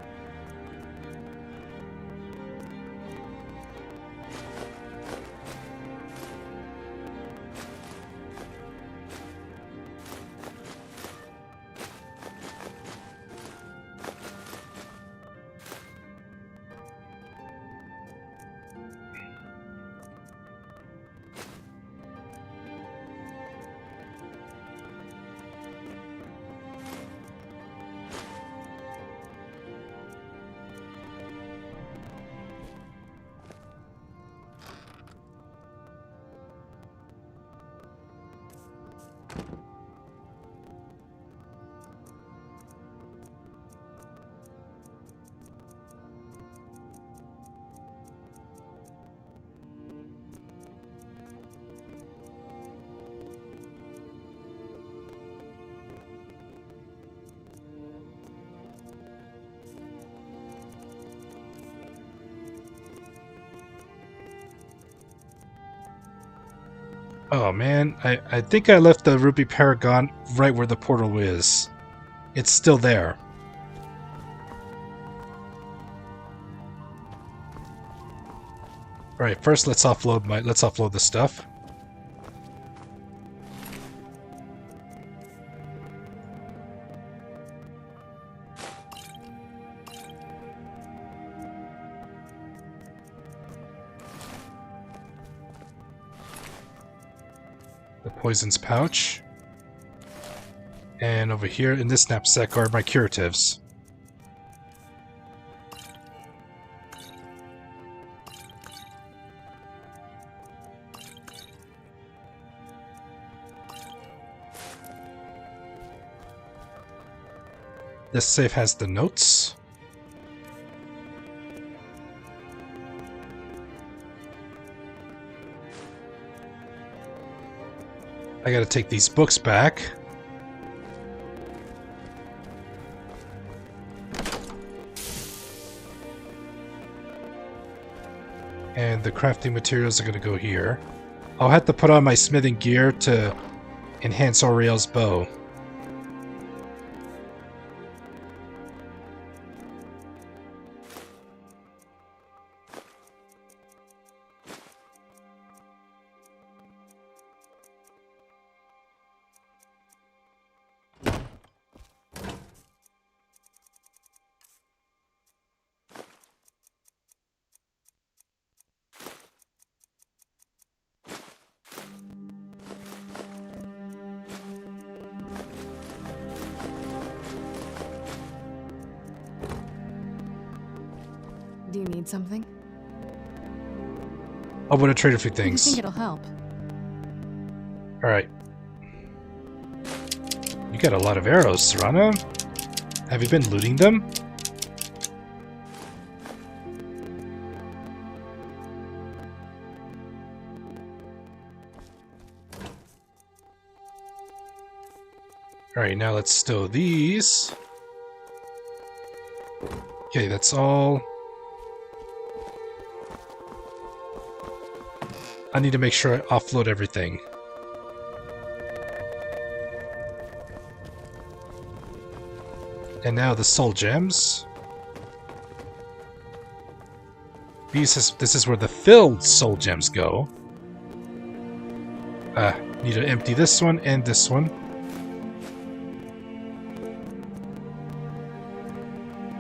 Oh man, I think I left the Ruby Paragon right where the portal is. It's still there. Alright, first let's offload the stuff. The poisons pouch. And over here in this knapsack are my curatives. This safe has the notes. I gotta take these books back. And the crafting materials are gonna go here. I'll have to put on my smithing gear to enhance Auriel's bow. Do you need something? I want to trade a few I things. think it'll help. Alright. You got a lot of arrows, Serana. Have you been looting them? Alright, now let's stow these. Okay, that's all. I need to make sure I offload everything. And now the soul gems. This is where the filled soul gems go. Need to empty this one and this one.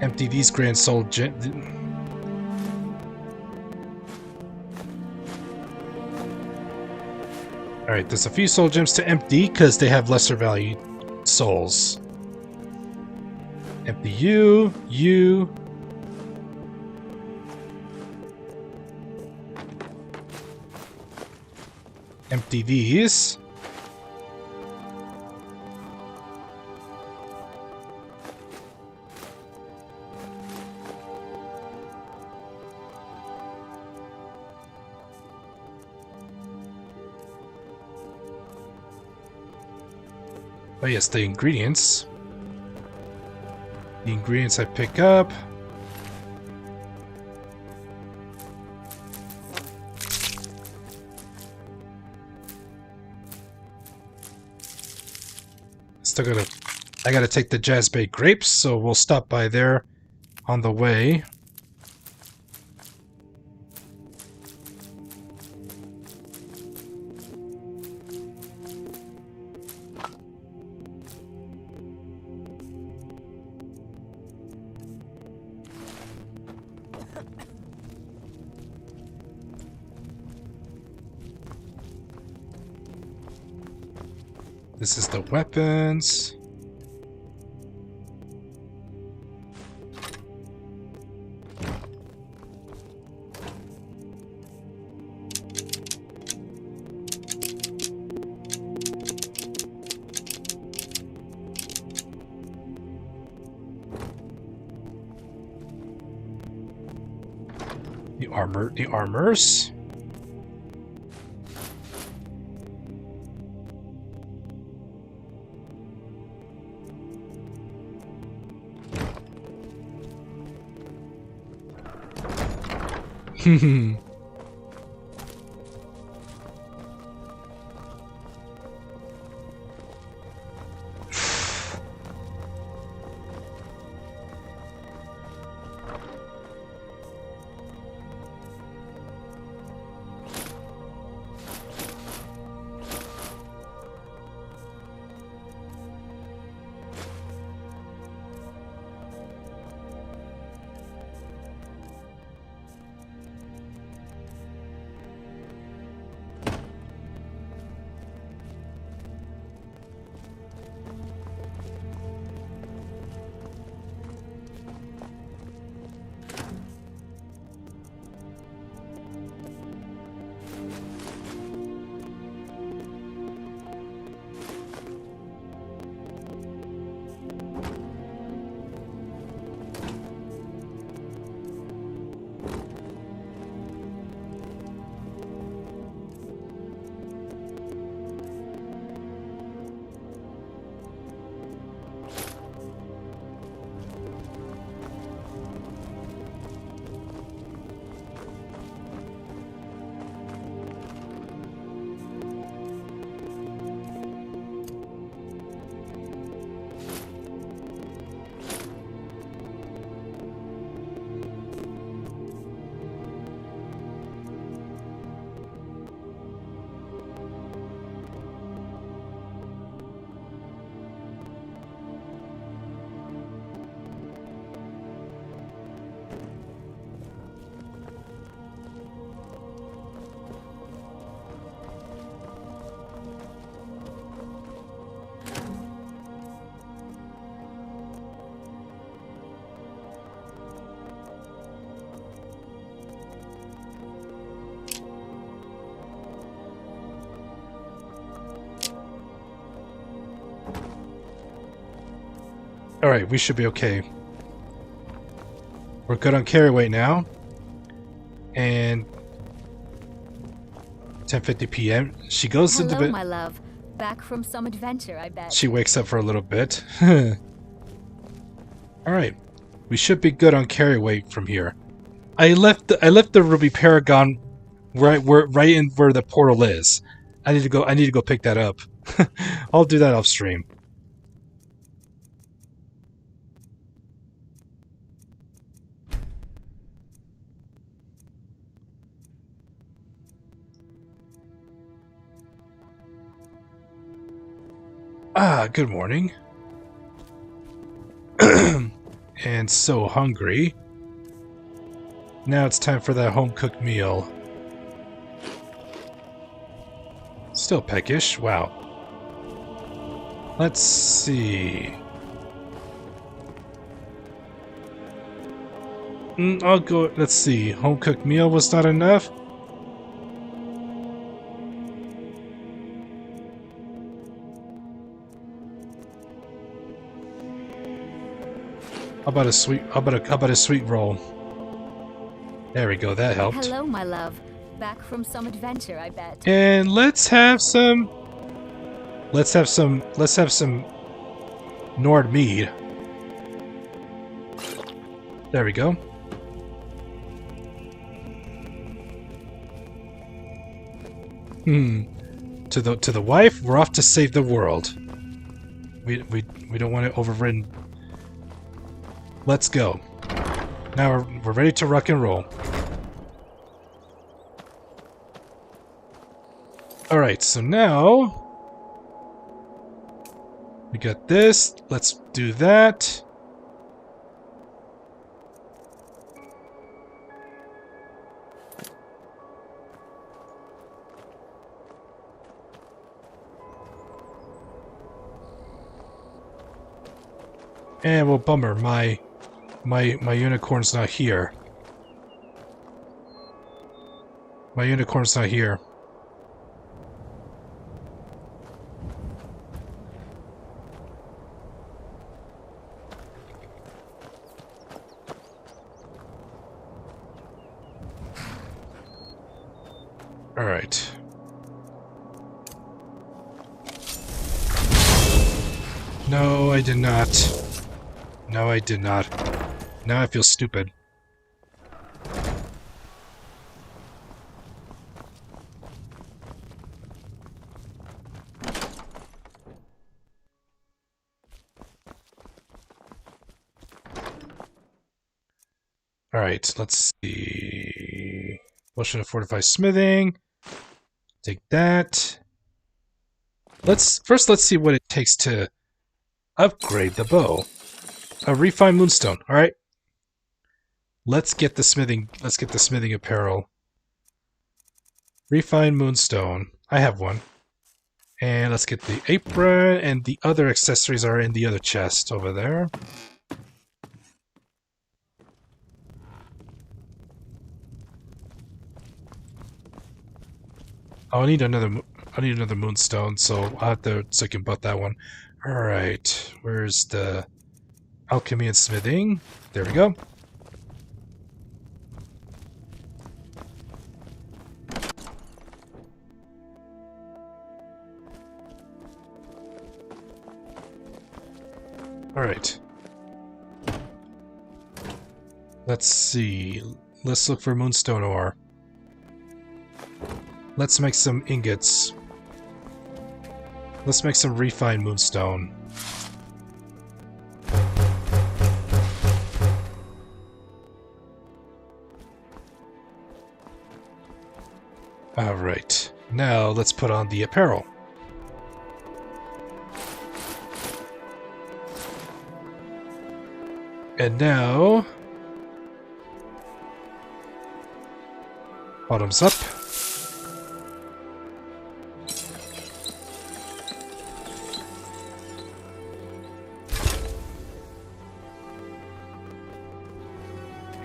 Empty these grand soul gems. Alright, there's a few soul gems to empty because they have lesser valued souls. Empty you. Empty these. Oh yes, the ingredients. The ingredients I pick up. I gotta take the Jazzbait grapes, so we'll stop by there on the way. This is the weapons. The armors. Alright, we should be okay. We're good on carry weight now. And 10:50 p.m. She goes into Hello, bed. my love. Back from some adventure, I bet. She wakes up for a little bit. Alright. We should be good on carry weight from here. I left the Ruby Paragon right in where the portal is. I need to go pick that up. I'll do that off stream. Good morning. And so hungry. Now it's time for that home-cooked meal. Still peckish, wow. Let's see. I'll go, let's see. Home-cooked meal was not enough? How about a sweet roll? There we go, that helped. Hello, my love. Back from some adventure, I bet. And let's have some Nord mead. There we go. To the wife, we're off to save the world. We don't want it overridden. Let's go. Now we're ready to rock and roll. Alright, so now we got this. Let's do that. And well, bummer, my unicorn's not here. My unicorn's not here. All right. No, I did not. No, I did not. Now I feel stupid. Alright, let's see. Potion of Fortified Smithing. Take that. Let's see what it takes to upgrade the bow. A refined moonstone, alright? Let's get the smithing apparel. Refined moonstone. I have one. And let's get the apron, and the other accessories are in the other chest over there. Oh, I need another moonstone, so I'll have to second butt that one. Alright, where's the alchemy and smithing? There we go. Alright. Let's see. Let's look for moonstone ore. Let's make some ingots. Let's make some refined moonstone. Alright. Now let's put on the apparel. And now, bottoms up.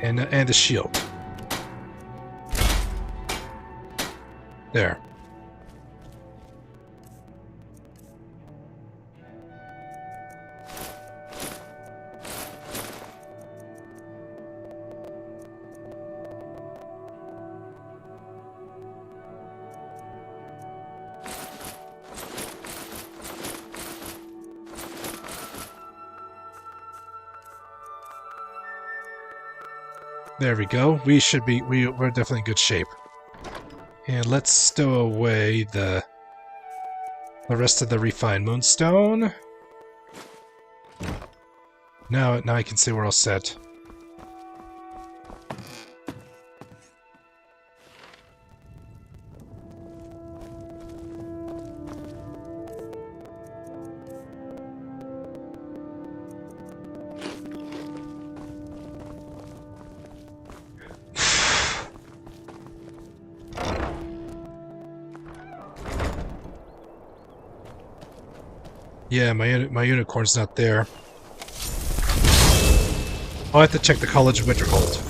And the shield. There. There we go. We're definitely in good shape. And let's stow away the rest of the refined moonstone. Now I can say we're all set. Yeah, my unicorn's not there. I'll have to check the College of Winterhold.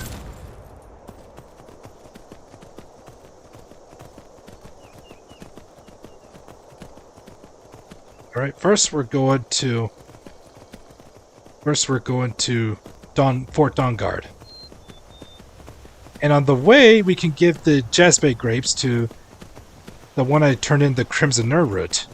Alright, first we're going to Fort Dawnguard. And on the way, we can give the Jazzbay grapes to the one I turned in the Crimson Ur root.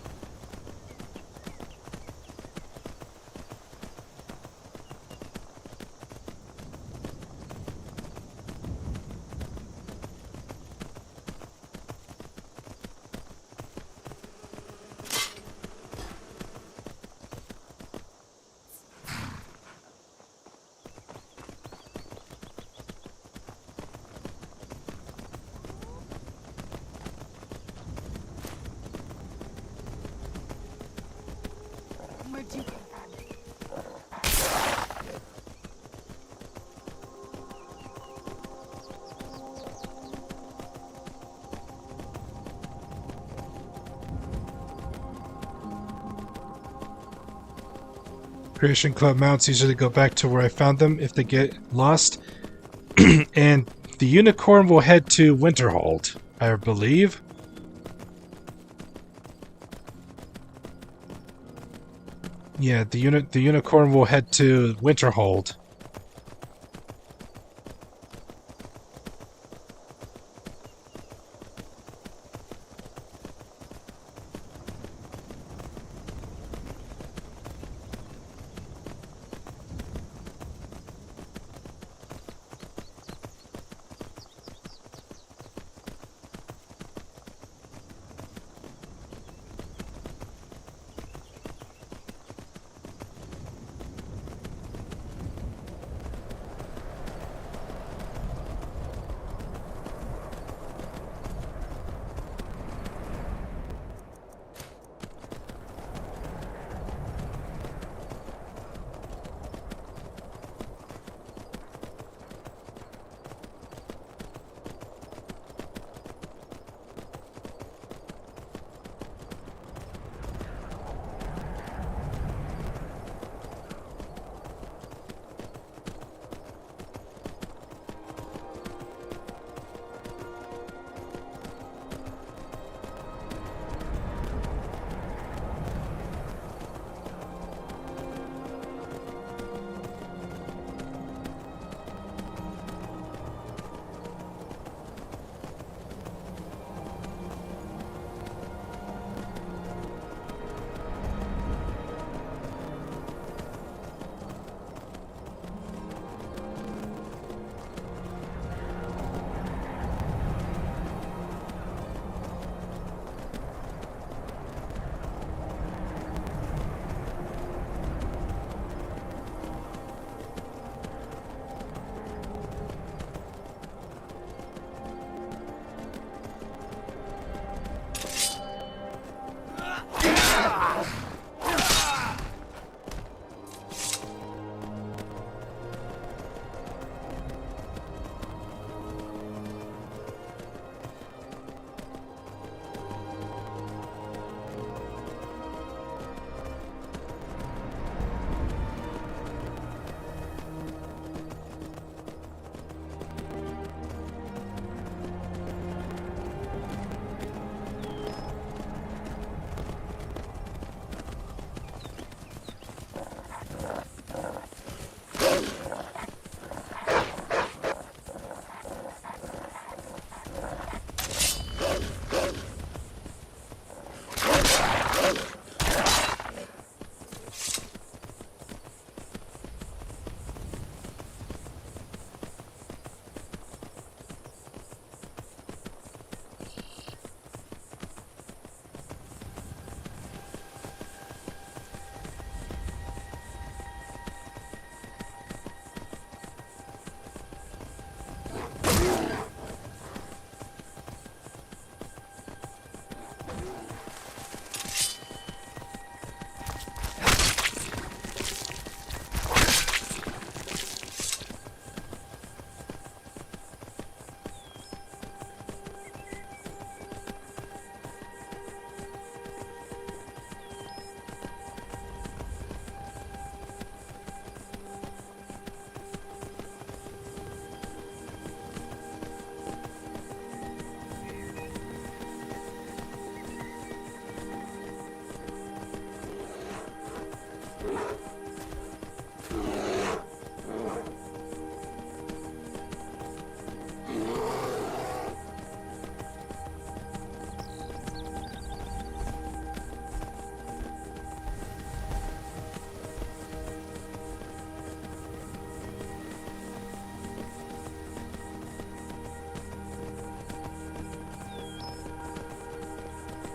Where'd you come Creation Club mounts usually go back to where I found them if they get lost. And the unicorn will head to Winterhold, I believe. Yeah, the unicorn will head to Winterhold.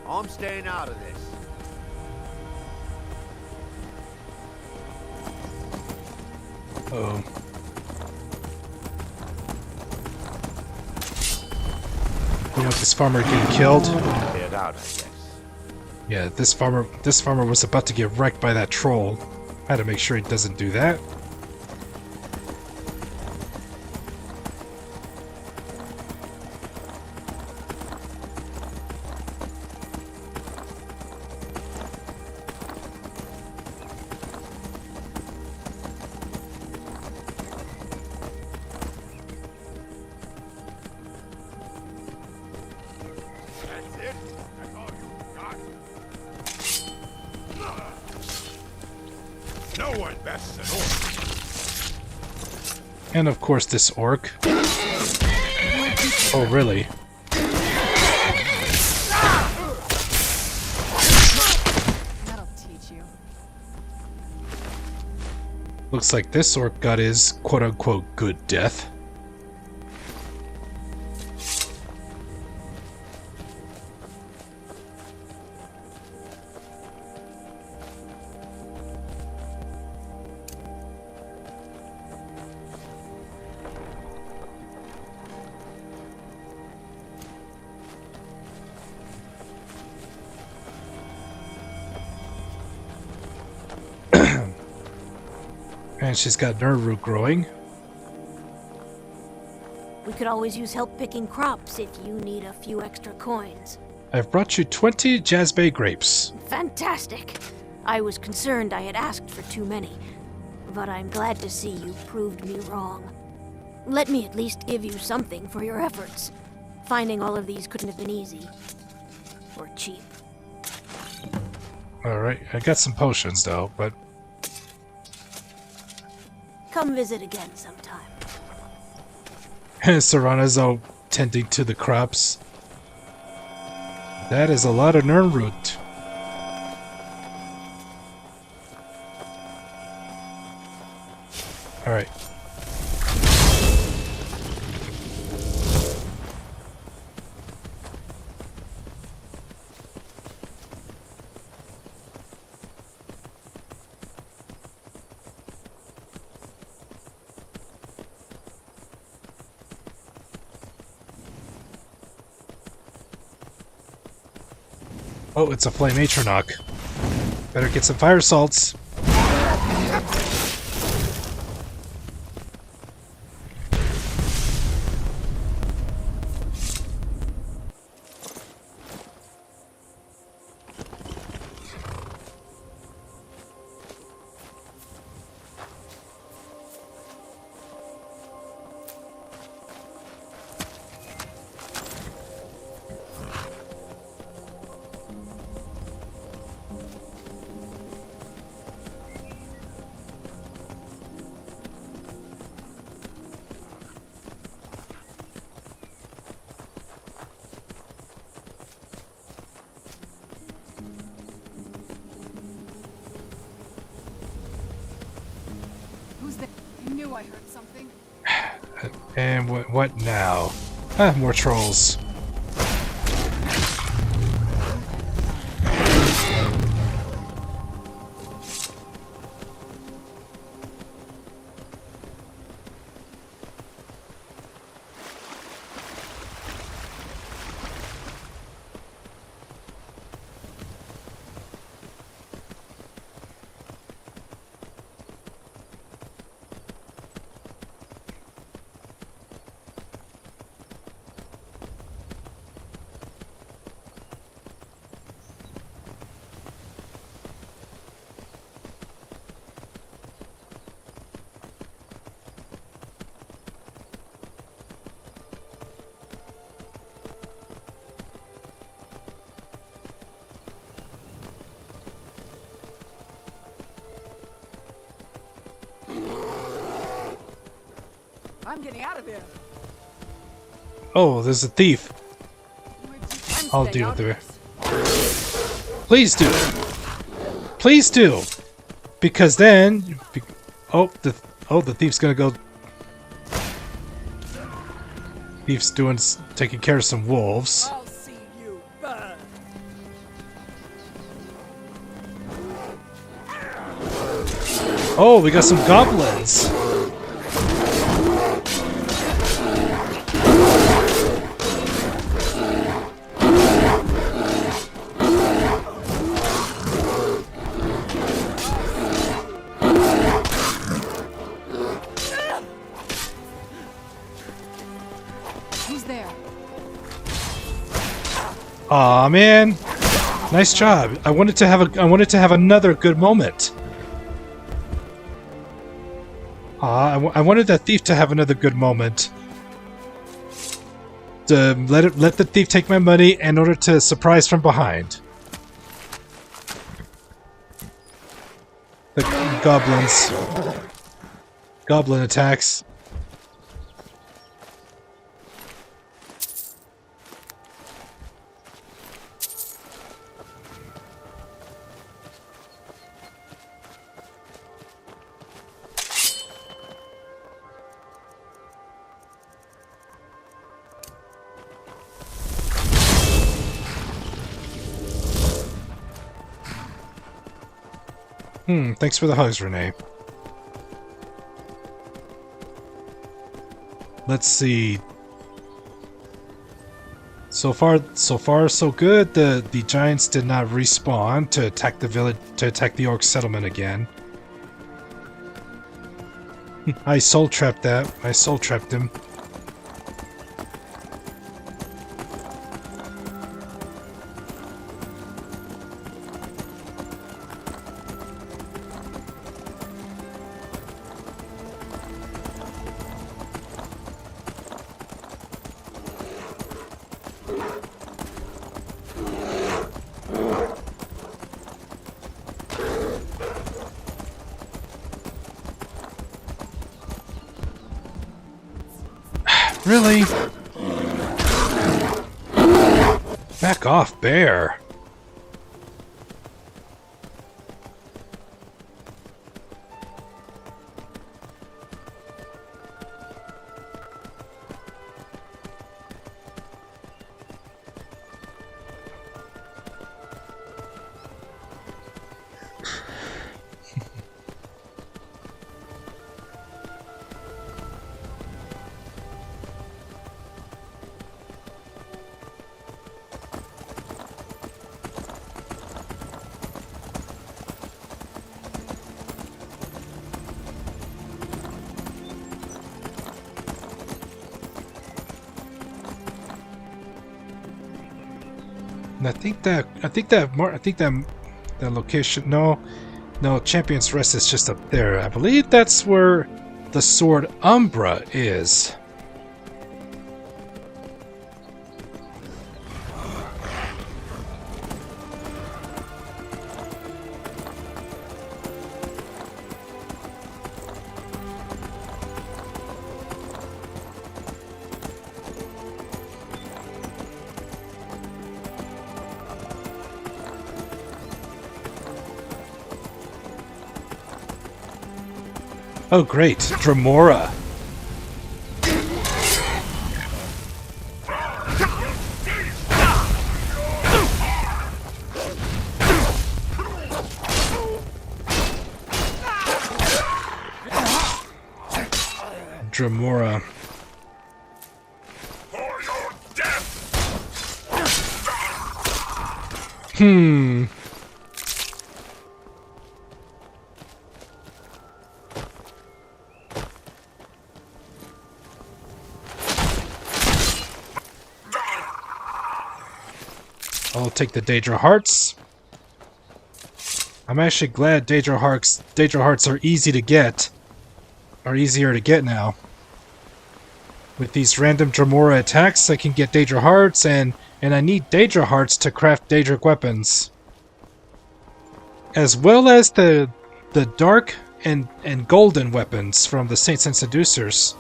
I'm staying out of this. Oh. You know, this farmer getting killed. Cleared out, I guess. Yeah, this farmer was about to get wrecked by that troll. I had to make sure he doesn't do that. That's it? That's all you got? No one bests an orc. And of course this orc. Oh, really? That'll teach you. Looks like this orc got his quote-unquote good death. And she's got nerve root growing. We could always use help picking crops if you need a few extra coins. I've brought you 20 Jazbay grapes. Fantastic! I was concerned I had asked for too many, but I'm glad to see you proved me wrong. Let me at least give you something for your efforts. Finding all of these couldn't have been easy. Or cheap. Alright, I got some potions though, but... Come visit again sometime. Serrana's all tending to the crops. That is a lot of nerve root. Alright. Oh, it's a flame atronach. Better get some fire salts. Who's there? I knew I heard something. And what now? Ah, more trolls. I'm getting out of here. Oh, there's a thief. I'll deal with her. Please do. Please do. Because then... Oh, the thief's gonna go... Thief's taking care of some wolves. I'll see you burn. Oh, we got some goblins. Who's there? Aw, man. Nice job. I wanted to have another good moment. I wanted that thief to have another good moment. To let the thief take my money in order to surprise from behind. The goblins. Goblin attacks. Thanks for the hugs, Renee. Let's see. So far, so good. The giants did not respawn to attack the village, to attack the orc settlement again. I soul trapped that. I soul trapped him. Really? Back off, bear. And I think that location. No, Champion's Rest is just up there. I believe that's where the sword Umbra is. Oh, great. Dremora. Dremora. I'll take the Daedra Hearts. I'm actually glad Daedra Hearts are easy to get. Are easier to get now. With these random Dremora attacks, I can get Daedra Hearts, and I need Daedra Hearts to craft Daedric weapons. As well as the dark and golden weapons from the Saints and Seducers.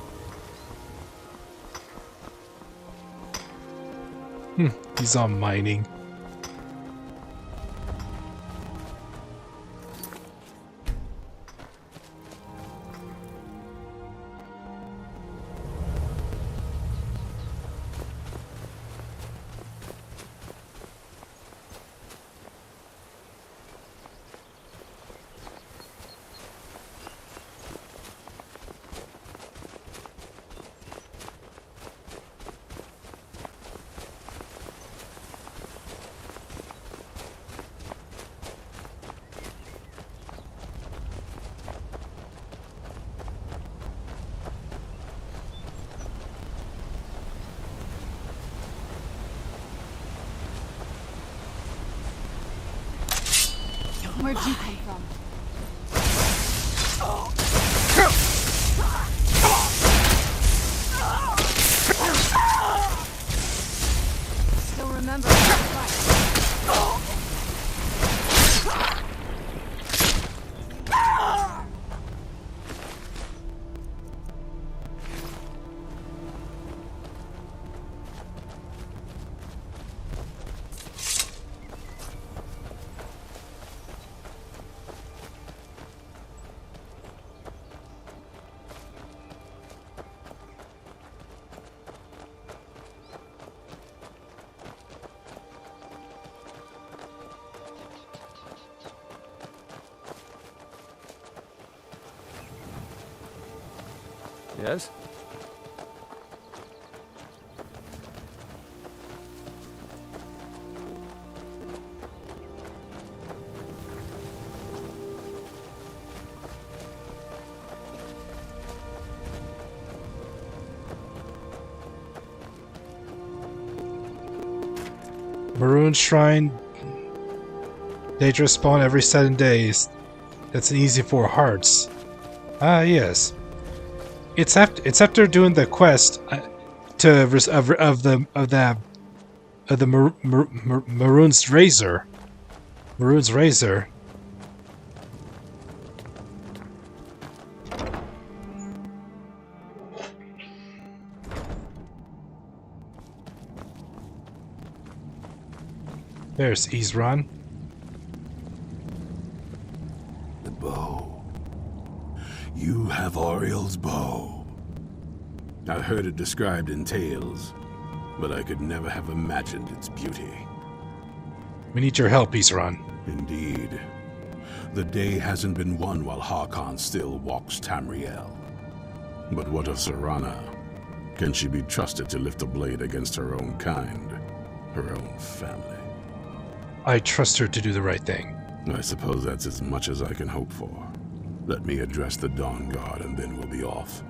He's all mining. Where'd you come from? Still remember that fight. Yes? Maroon Shrine. Dangerous spawn every 7 days. That's an easy 4 hearts. Ah, yes. It's after doing the quest of the Maroon's Razor. Maroon's Razor. There's Isran. The bow. You have Oriel's bow. I've heard it described in tales, but I could never have imagined its beauty. We need your help, Isran. Indeed. The day hasn't been won while Harkon still walks Tamriel. But what of Serana? Can she be trusted to lift a blade against her own kind, her own family? I trust her to do the right thing. I suppose that's as much as I can hope for. Let me address the Dawn Guard and then we'll be off.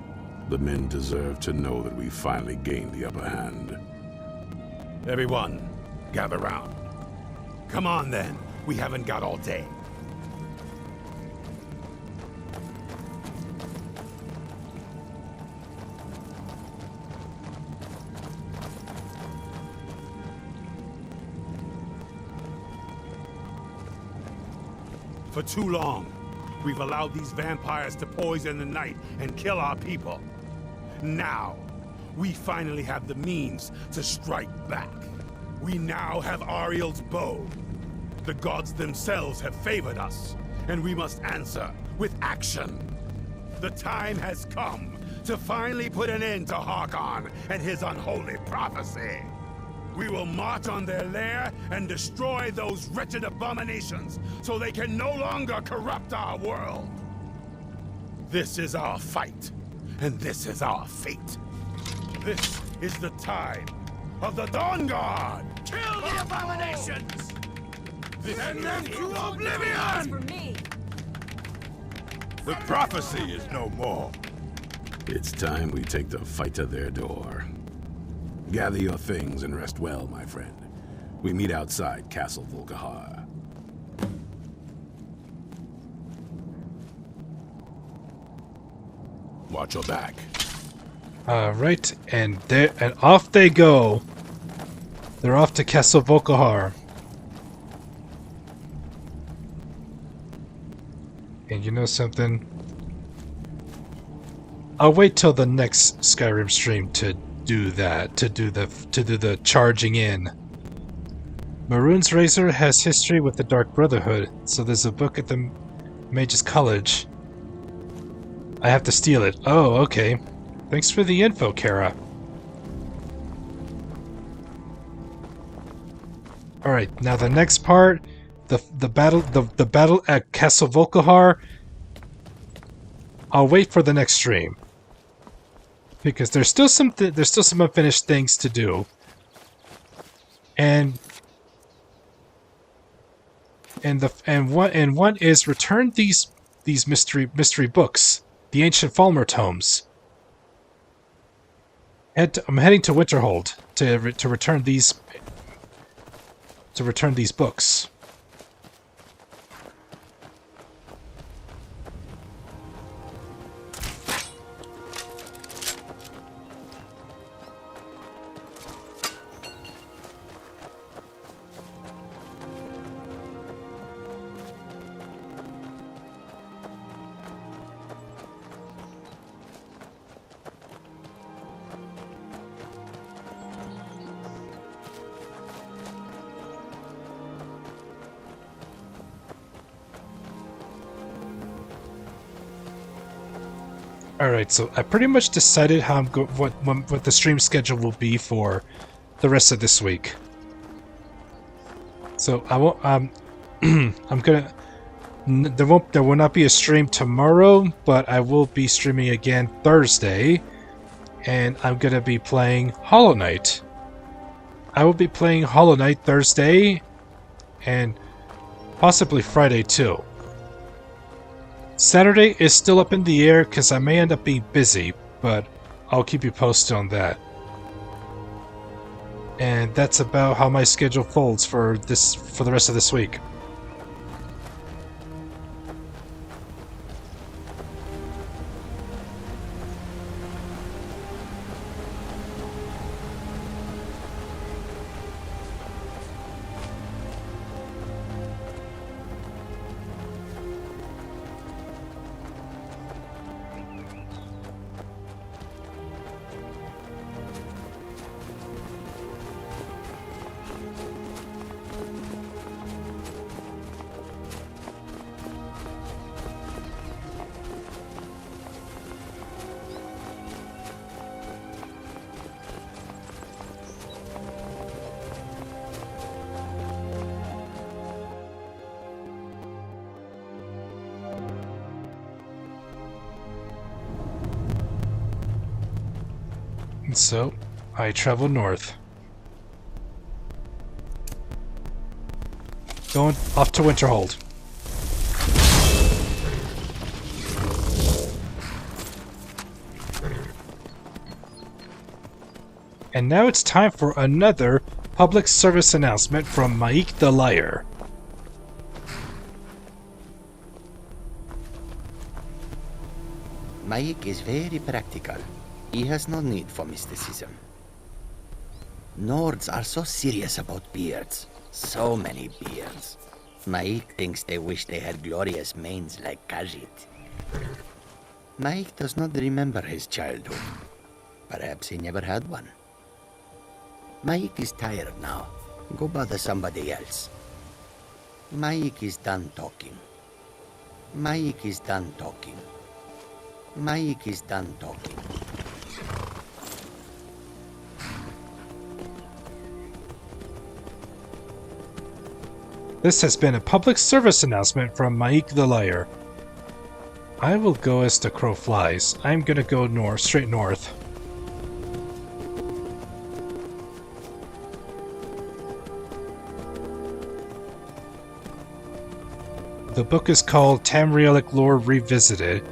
The men deserve to know that we finally gained the upper hand. Everyone, gather round. Come on then, we haven't got all day. For too long, we've allowed these vampires to poison the night and kill our people. Now, we finally have the means to strike back. We now have Ariel's bow. The gods themselves have favored us, and we must answer with action. The time has come to finally put an end to Harkon and his unholy prophecy. We will march on their lair and destroy those wretched abominations so they can no longer corrupt our world. This is our fight, and this is our fate. This is the time of the Dawn Guard! Kill the abominations! Send them to oblivion! For me. The prophecy is no more. It's time we take the fight to their door. Gather your things and rest well, my friend. We meet outside Castle Volkihar. Watch your back. Right, and off they go. They're off to Castle Volkihar. And you know something? I'll wait till the next Skyrim stream to do that, to do the charging in. Maroon's Razor has history with the Dark Brotherhood, so there's a book at the Mage's College. I have to steal it. Oh, okay. Thanks for the info, Kara. Alright, now the next part, the battle at Castle Volkihar, I'll wait for the next stream. Because there's still some unfinished things to do. And one is return these mystery books, the Ancient Falmer tomes. I'm heading to Winterhold to return these books. All right, so I pretty much decided how what the stream schedule will be for the rest of this week. So I won't. I'm gonna. There will not be a stream tomorrow, but I will be streaming again Thursday, and I'm gonna be playing Hollow Knight. I will be playing Hollow Knight Thursday, and possibly Friday too. Saturday is still up in the air because I may end up being busy, but I'll keep you posted on that. And that's about how my schedule folds for the rest of this week. And so, I travel north. Going off to Winterhold. And now it's time for another public service announcement from Mike the Liar. Mike is very practical. He has no need for mysticism. Nords are so serious about beards. So many beards. Mike thinks they wish they had glorious manes like Khajiit. Mike does not remember his childhood. Perhaps he never had one. Mike is tired now. Go bother somebody else. Mike is done talking. Mike is done talking. Mike is done talking. This has been a public service announcement from Mike the Liar. I will go as the crow flies. I'm gonna go north, straight north. The book is called Tamrielic Lore Revisited.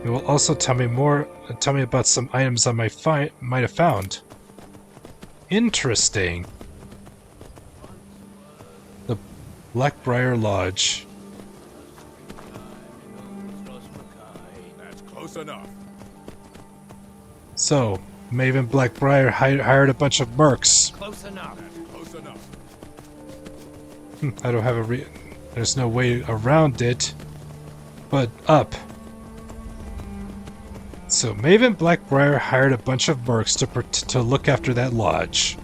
It will also tell me about some items I might have found. Interesting. The Blackbriar Lodge. That's close enough. So, Maven Blackbriar hired a bunch of mercs. Close enough. Close enough. I don't have there's no way around it, but up. So Maven Blackbriar hired a bunch of mercs to look after that lodge.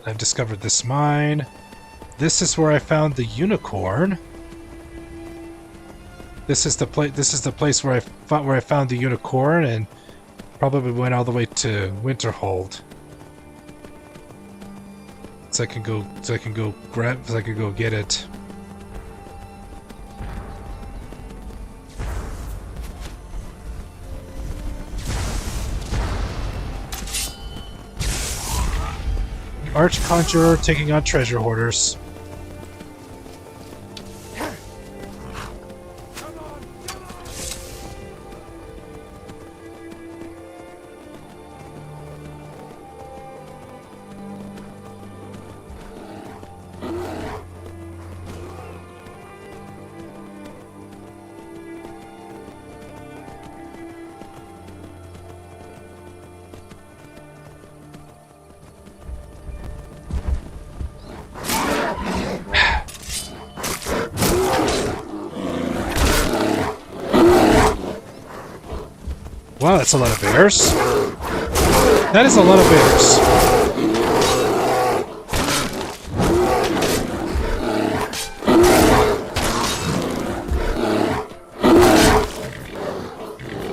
I've discovered this mine. This is where I found the unicorn. This is the place where I found the unicorn, and probably went all the way to Winterhold. So I can go get it. Archconjurer taking on treasure hoarders. Wow, that's a lot of bears. That is a lot of bears.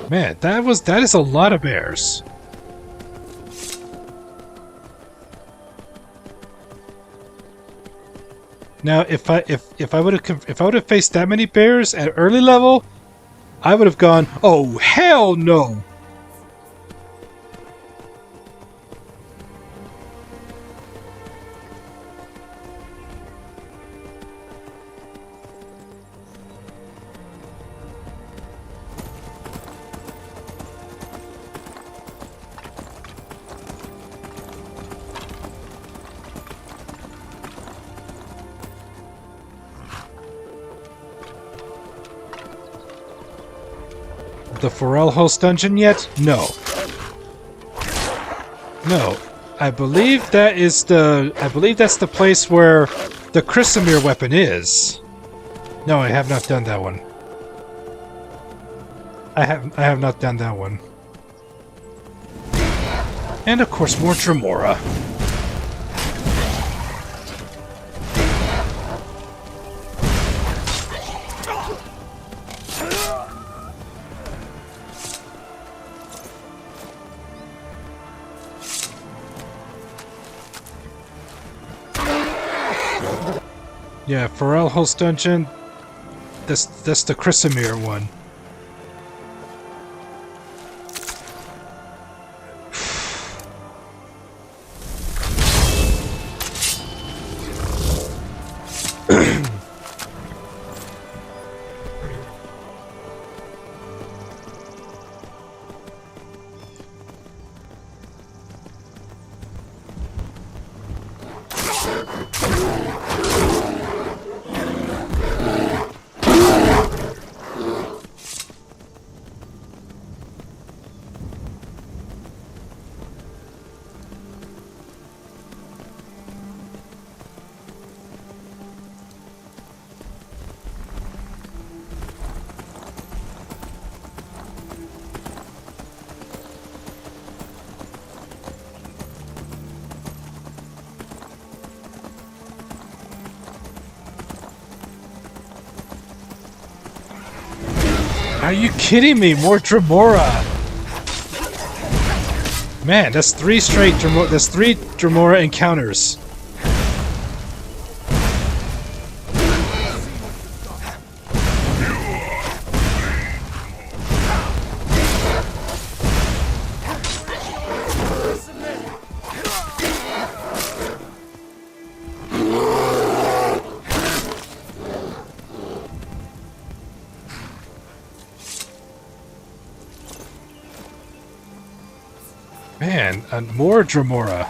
Man, that is a lot of bears. Now, if I would have faced that many bears at early level, I would have gone, "Oh, hell no." The Forel host dungeon yet? No. No. I believe that's the place where the Chrysamere weapon is. No, I have not done that one. I have not done that one. And of course more Dremora. Yeah, Forel host dungeon. That's the Chrysamere one. Are you kidding me? More Dremora! Man, that's three Dremora encounters. Man, and more Dremora.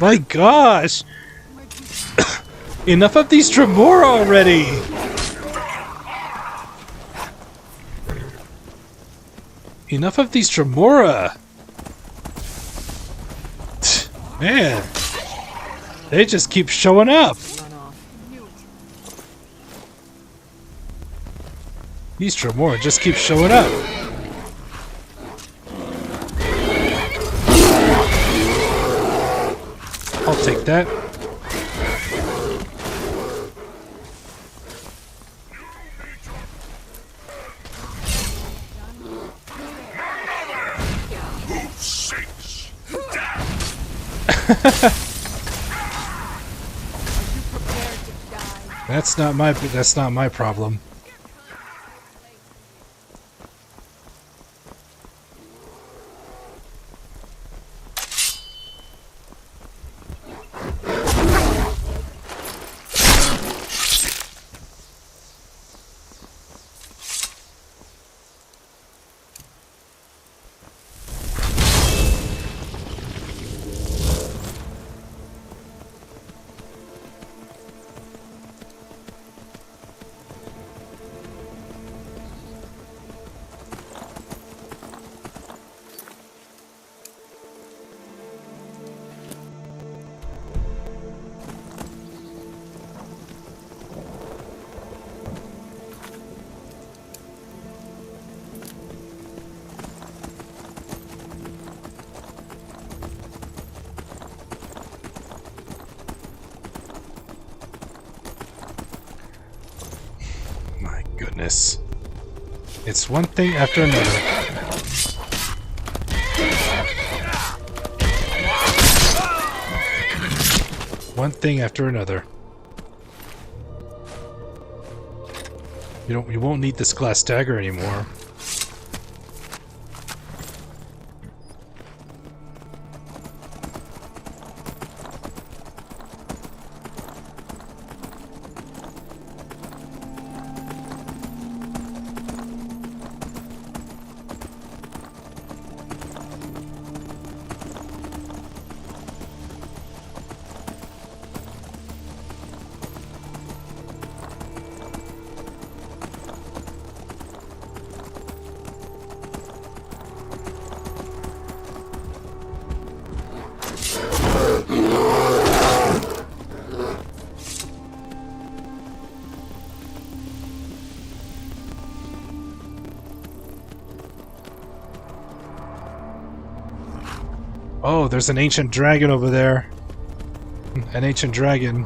My gosh! Enough of these Dremora already! Enough of these Dremora! Man! They just keep showing up! These Dremora just keep showing up! I'll take that. That's not my problem. Goodness. It's one thing after another. One thing after another. You won't need this glass dagger anymore. Oh, there's an ancient dragon over there. An ancient dragon.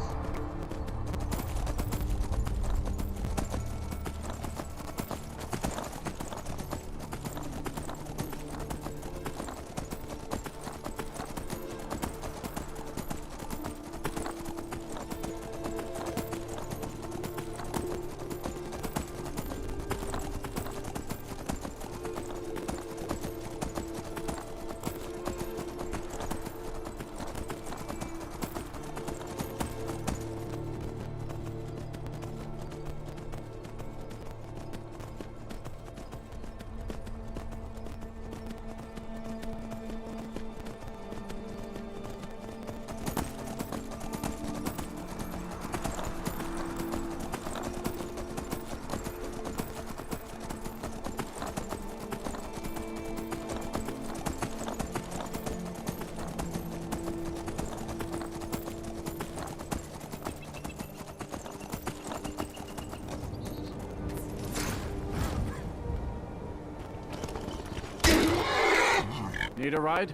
Need a ride?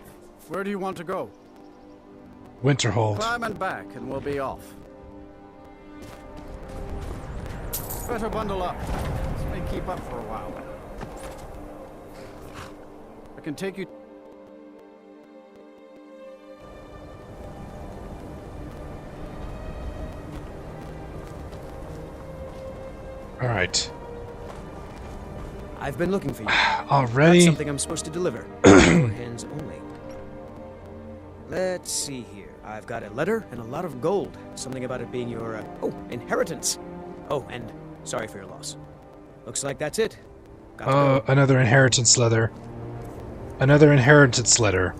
Where do you want to go? Winterhold. Climb and back, and we'll be off. Better bundle up. This may keep up for a while. I can take you... All right. I've been looking for you. Already? That's something I'm supposed to deliver. Your hands only. Let's see here. I've got a letter and a lot of gold. Something about it being your, inheritance. Oh, and sorry for your loss. Looks like that's it. Gotta go. Another inheritance letter. Another inheritance letter.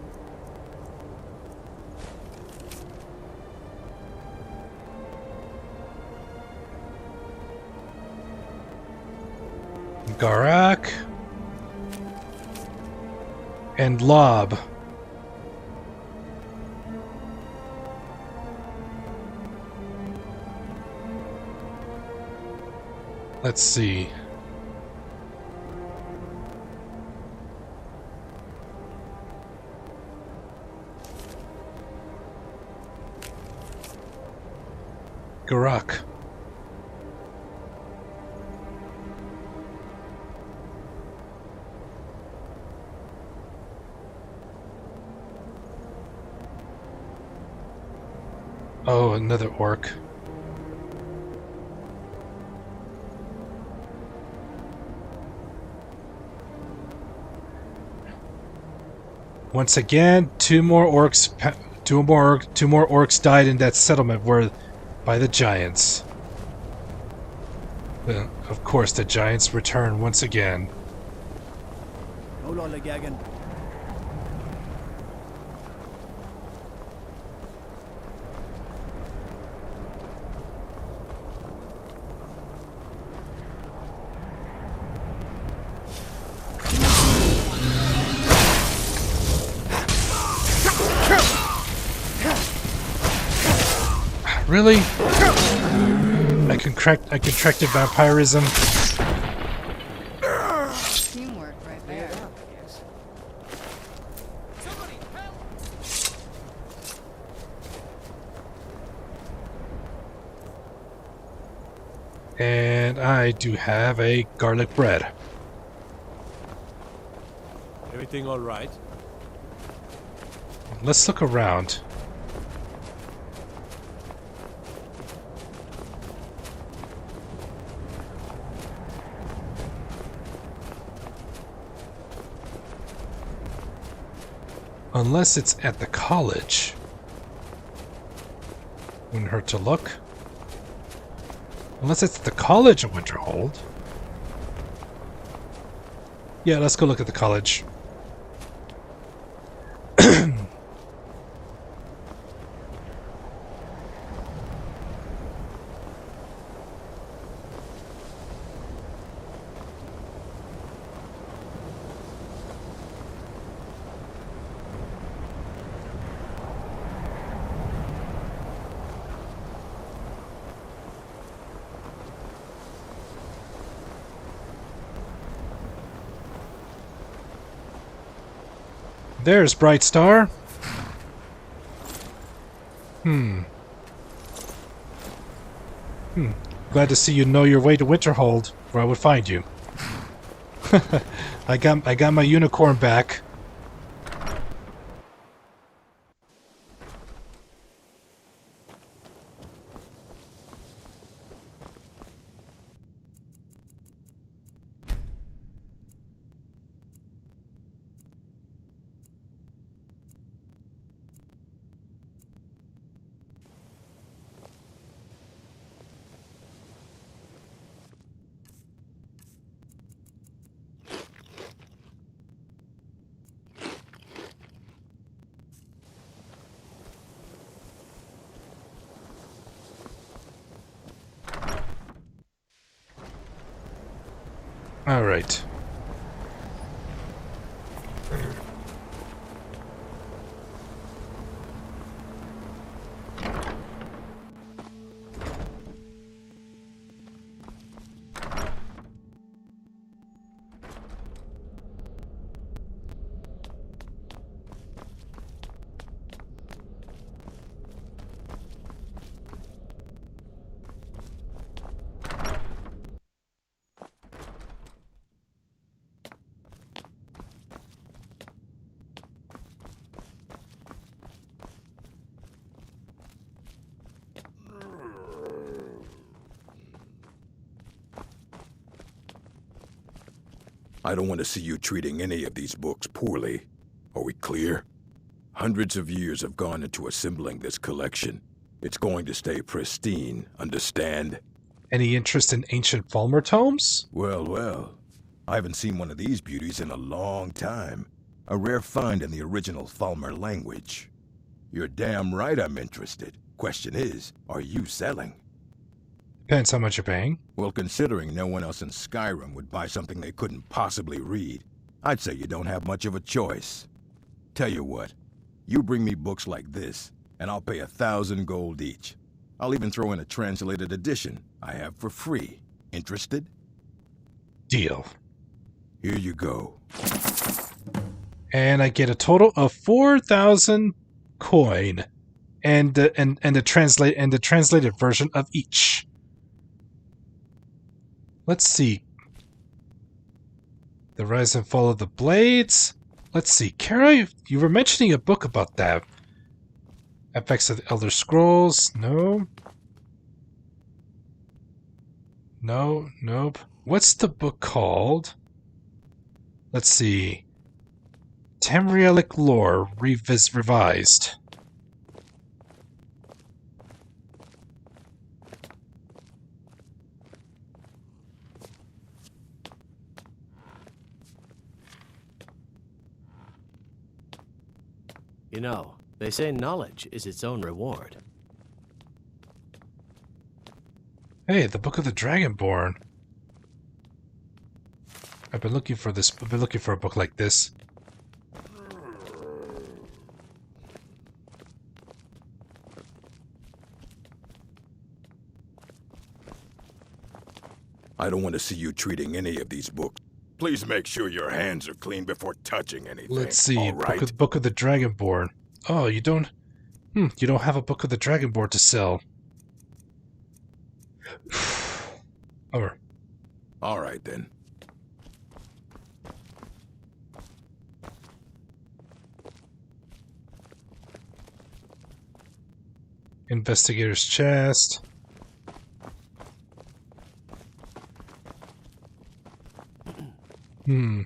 Garak and Lob. Let's see. Garak. Oh, another orc. Once again, two more orcs died in that settlement by the giants. Well, of course, the giants return once again. Really? I contracted vampirism. Teamwork right there. And I do have a garlic bread. Everything all right? Let's look around. Unless it's at the college. Wouldn't hurt to look. Unless it's the college of Winterhold. Yeah, let's go look at the college. There's Bright Star. Glad to see you know your way to Winterhold, where I would find you. I got my unicorn back. All right. I don't want to see you treating any of these books poorly. Are we clear? Hundreds of years have gone into assembling this collection. It's going to stay pristine, understand? Any interest in ancient Falmer tomes? Well, well. I haven't seen one of these beauties in a long time. A rare find in the original Falmer language. You're damn right I'm interested. Question is, are you selling? Depends how much you're paying. Well, considering no one else in Skyrim would buy something they couldn't possibly read, I'd say you don't have much of a choice. Tell you what, you bring me books like this, and I'll pay 1,000 gold each. I'll even throw in a translated edition I have for free. Interested? Deal. Here you go. And I get a total of 4,000 coin, and the translated version of each. Let's see. The Rise and Fall of the Blades. Let's see. Kara, you were mentioning a book about that. Effects of the Elder Scrolls. No. No. Nope. What's the book called? Let's see. Tamrielic lore revised. You know, they say knowledge is its own reward. Hey, the Book of the Dragonborn. I've been looking for this. I've been looking for a book like this. I don't want to see you treating any of these books. Please make sure your hands are clean before touching anything. Let's see. All right? Book of the Dragonborn. Oh, you don't. You don't have a Book of the Dragonborn to sell. Over. All right then. Investigator's chest. Gonna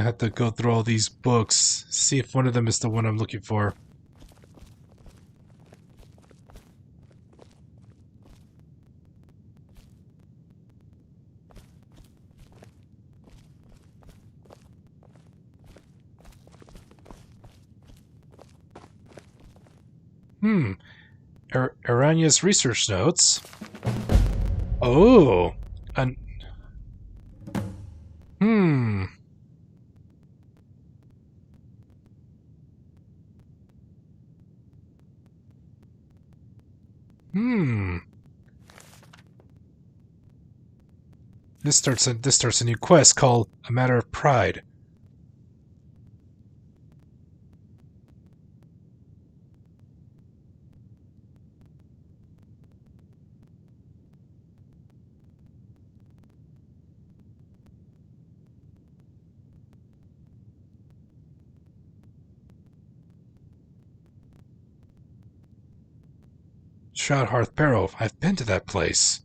have to go through all these books, see if one of them is the one I'm looking for. Aranya's research notes. Oh, This starts a new quest called A Matter of Pride. Shroudhearth Barrow. I've been to that place.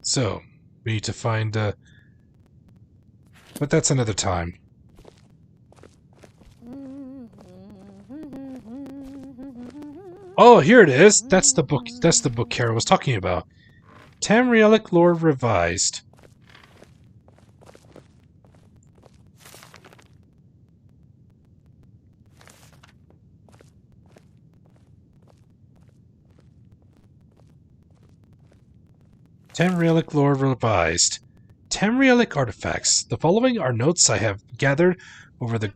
So, we need to find, but that's another time. Oh, here it is! That's the book Kara was talking about. Tamrielic Lore Revised. Tamrielic Lore Revised. Tamrielic Artifacts. The following are notes I have gathered over the...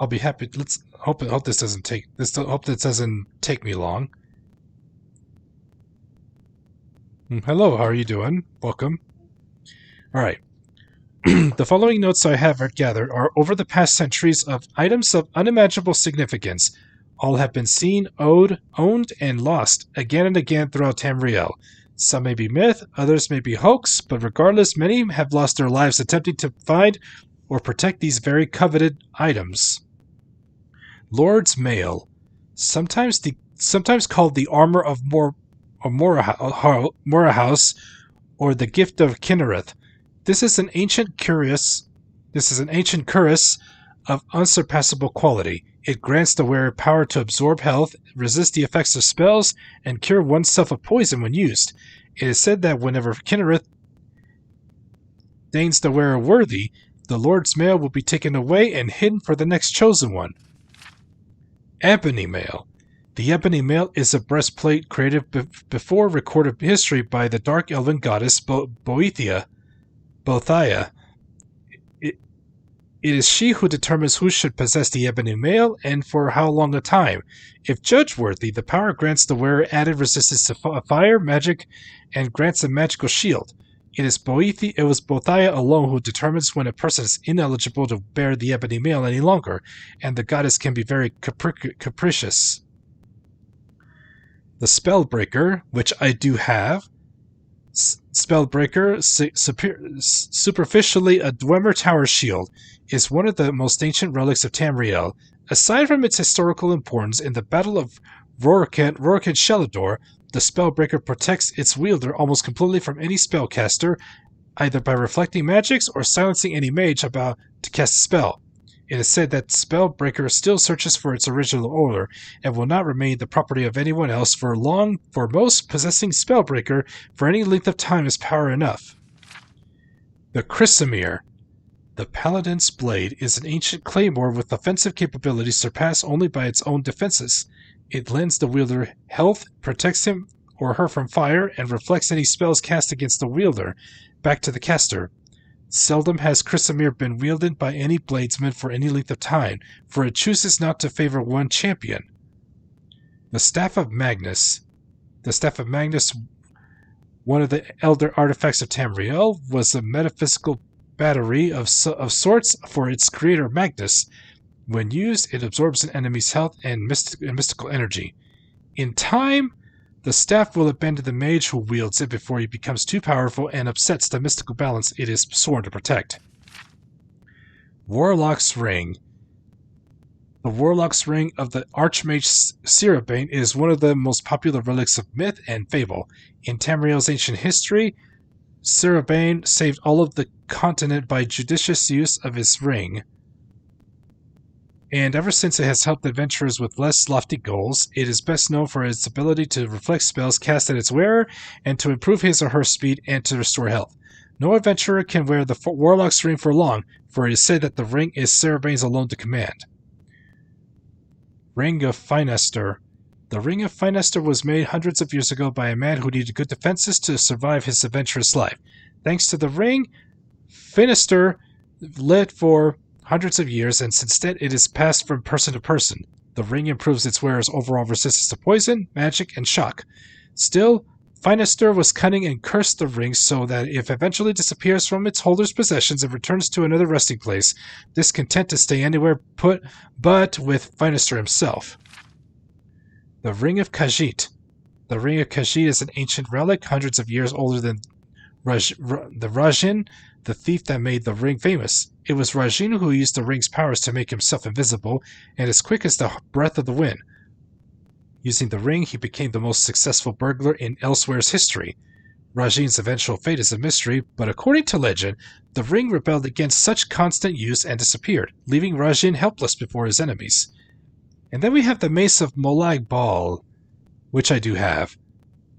I'll be happy. Let's hope this doesn't take me long. Hello, how are you doing? Welcome. All right. The following notes I have gathered are over the past centuries of items of unimaginable significance. All have been seen, owned, and lost again and again throughout Tamriel. Some may be myth, others may be hoax, but regardless, many have lost their lives attempting to find or protect these very coveted items. Lord's Mail, sometimes called the Armor of Morahouse, or the Gift of Kinnereth. This is an ancient cuirass of unsurpassable quality. It grants the wearer power to absorb health, resist the effects of spells, and cure oneself of poison when used. It is said that whenever Kinnereth deigns the wearer worthy, the Lord's Mail will be taken away and hidden for the next chosen one. Ebony Mail. The Ebony Mail is a breastplate created before recorded history by the dark elven goddess Boethia. It is she who determines who should possess the Ebony Mail and for how long a time. If judged worthy, the power grants the wearer added resistance to fire, magic, and grants a magical shield. It was Boethia alone who determines when a person is ineligible to bear the Ebony Mail any longer, and the goddess can be very capricious. The Spellbreaker, which I do have. Spellbreaker, superficially a Dwemer Tower shield, is one of the most ancient relics of Tamriel. Aside from its historical importance in the Battle of Rorikent Shelador, the Spellbreaker protects its wielder almost completely from any spellcaster, either by reflecting magics or silencing any mage about to cast a spell. It is said that Spellbreaker still searches for its original owner and will not remain the property of anyone else for long, for most possessing Spellbreaker for any length of time is power enough. The Chrysamere. The Paladin's Blade is an ancient claymore with offensive capabilities surpassed only by its own defenses. It lends the wielder health, protects him or her from fire, and reflects any spells cast against the wielder back to the caster. Seldom has Chrysamere been wielded by any bladesman for any length of time, for it chooses not to favor one champion. The Staff of Magnus. The Staff of Magnus, one of the elder artifacts of Tamriel, was a metaphysical battery of sorts for its creator Magnus. When used, it absorbs an enemy's health and mystical energy. In time, the staff will abandon the mage who wields it before he becomes too powerful and upsets the mystical balance it is sworn to protect. Warlock's Ring. The Warlock's Ring of the Archmage Sirabane is one of the most popular relics of myth and fable. In Tamriel's ancient history, Sirabane saved all of the continent by judicious use of his ring, and ever since it has helped adventurers with less lofty goals. It is best known for its ability to reflect spells cast at its wearer and to improve his or her speed and to restore health. No adventurer can wear the Warlock's Ring for long, for it is said that the ring is Sirabane's alone to command. Ring of Finester. The Ring of Finester was made hundreds of years ago by a man who needed good defenses to survive his adventurous life. Thanks to the ring, Finester lived for hundreds of years, and since then it is passed from person to person. The ring improves its wearer's overall resistance to poison, magic, and shock. Still, Finester was cunning and cursed the ring so that if eventually disappears from its holder's possessions and returns to another resting place, discontent to stay anywhere put but with Finester himself. The Ring of Khajiit. The Ring of Khajiit is an ancient relic, hundreds of years older than the Rajin, the thief that made the ring famous. It was Rajin who used the ring's powers to make himself invisible and as quick as the breath of the wind. Using the ring, he became the most successful burglar in Elswere's history. Rajin's eventual fate is a mystery, but according to legend, the ring rebelled against such constant use and disappeared, leaving Rajin helpless before his enemies. And then we have the Mace of Molag Bal, which I do have,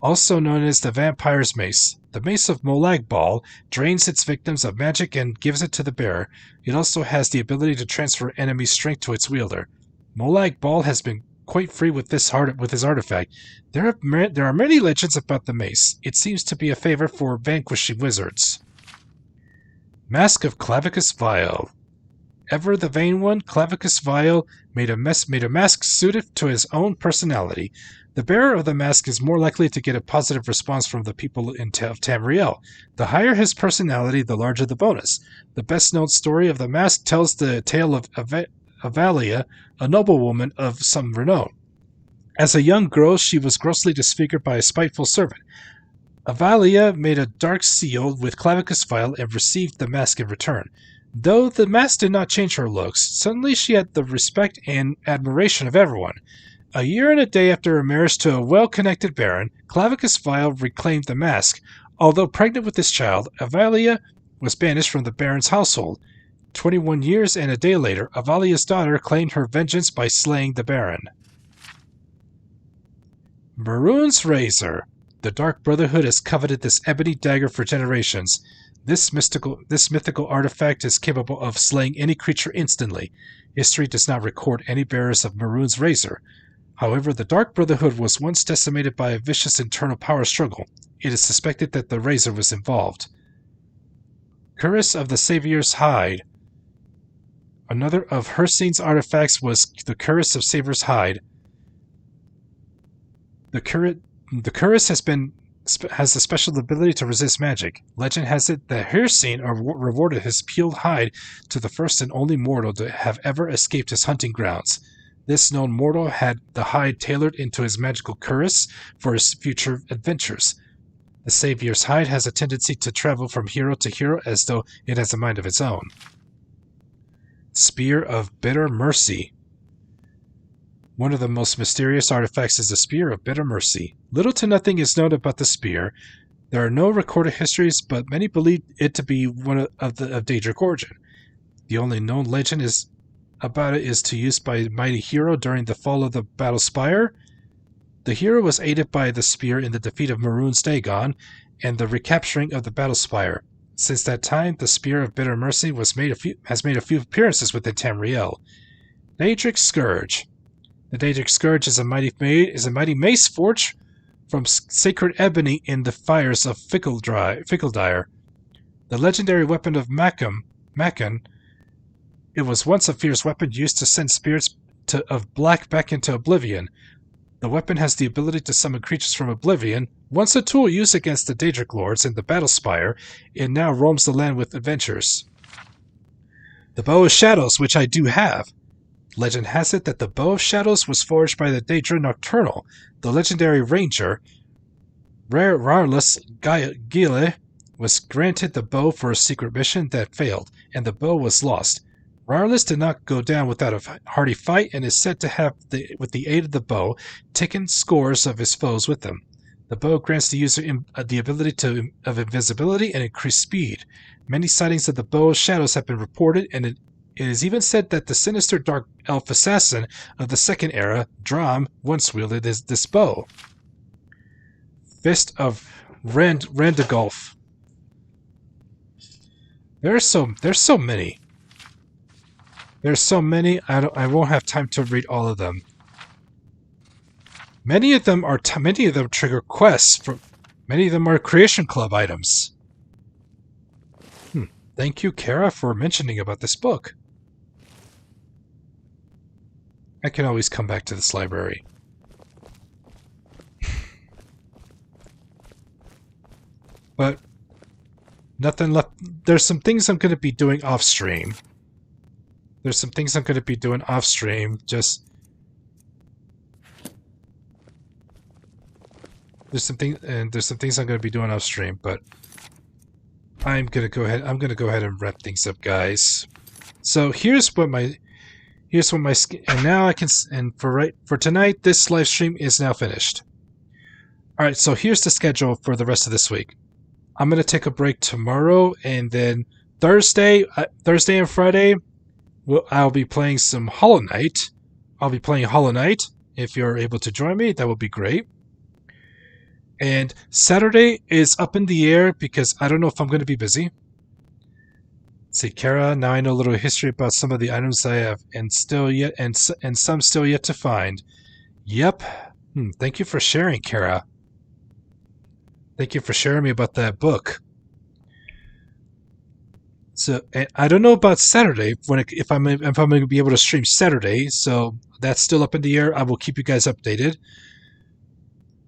also known as the Vampire's Mace. The Mace of Molag Bal drains its victims of magic and gives it to the bearer. It also has the ability to transfer enemy strength to its wielder. Molag Bal has been quite free with his artifact. There are many legends about the mace. It seems to be a favorite for vanquishing wizards. Mask of Clavicus Vile. Ever the vain one, Clavicus Vile made a mask suited to his own personality. The bearer of the mask is more likely to get a positive response from the people of Tamriel. The higher his personality, the larger the bonus. The best-known story of the mask tells the tale of Avalia, a noblewoman of some renown. As a young girl, she was grossly disfigured by a spiteful servant. Avalia made a dark seal with Clavicus Vile and received the mask in return. Though the mask did not change her looks, suddenly she had the respect and admiration of everyone. A year and a day after her marriage to a well-connected baron, Clavicus Vile reclaimed the mask. Although pregnant with this child, Avalia was banished from the baron's household. 21 years and a day later, Avalia's daughter claimed her vengeance by slaying the baron. Maroon's Razor. The Dark Brotherhood has coveted this ebony dagger for generations. This mythical artifact is capable of slaying any creature instantly. History does not record any bearers of Maroon's Razor. However, the Dark Brotherhood was once decimated by a vicious internal power struggle. It is suspected that the Razor was involved. Cuirass of the Savior's Hide. Another of Hircine's artifacts was the Cuirass of Savior's Hide. The cuirass has a special ability to resist magic. Legend has it that Hircine rewarded his peeled hide to the first and only mortal to have ever escaped his hunting grounds. This known mortal had the hide tailored into his magical cuirass for his future adventures. The Savior's Hide has a tendency to travel from hero to hero as though it has a mind of its own. Spear of Bitter Mercy. One of the most mysterious artifacts is the Spear of Bitter Mercy. Little to nothing is known about the spear. There are no recorded histories, but many believe it to be one of Daedric origin. The only known legend about it is to use by a mighty hero during the fall of the Battle Spire. The hero was aided by the spear in the defeat of Maroon's Dagon and the recapturing of the Battle Spire. Since that time, the Spear of Bitter Mercy has made a few appearances within Tamriel. Daedric Scourge. The Daedric Scourge is a mighty mace forged from sacred ebony in the fires of Fickledire. The legendary weapon of Makan. It was once a fierce weapon used to send spirits of black back into oblivion. The weapon has the ability to summon creatures from oblivion. Once a tool used against the Daedric Lords in the Battle Spire, it now roams the land with adventures. The Bow of Shadows, which I do have. Legend has it that the Bow of Shadows was forged by the Daedra Nocturnal. The legendary ranger, Rarlus Gile, was granted the bow for a secret mission that failed, and the bow was lost. Rarlus did not go down without a hearty fight and is said to have, with the aid of the bow, taken scores of his foes with him. The bow grants the user the ability of invisibility and increased speed. Many sightings of the Bow of Shadows have been reported, and it is even said that the sinister dark elf assassin of the Second Era, Dram, once wielded this bow. Fist of Randagolf. There's so many. There's so many, I won't have time to read all of them. Many of them trigger quests. Many of them are Creation Club items. Thank you, Kara, for mentioning about this book. I can always come back to this library. But nothing left. There's some things I'm going to be doing off stream. There's some things I'm going to be doing off stream. There's some things I'm going to be doing off stream, but I'm going to go ahead and wrap things up, guys. So here's what my and now I can, and for tonight, this live stream is now finished. All right, so here's the schedule for the rest of this week. I'm going to take a break tomorrow, and then Thursday and Friday, I'll be playing some Hollow Knight. I'll be playing Hollow Knight. If you're able to join me, that would be great. And Saturday is up in the air because I don't know if I'm going to be busy. See, Kara, now I know a little history about some of the items I have, and some still yet to find. Yep. Thank you for sharing, Kara. Thank you for sharing me about that book. So, I don't know about Saturday if I'm going to be able to stream Saturday. So that's still up in the air. I will keep you guys updated.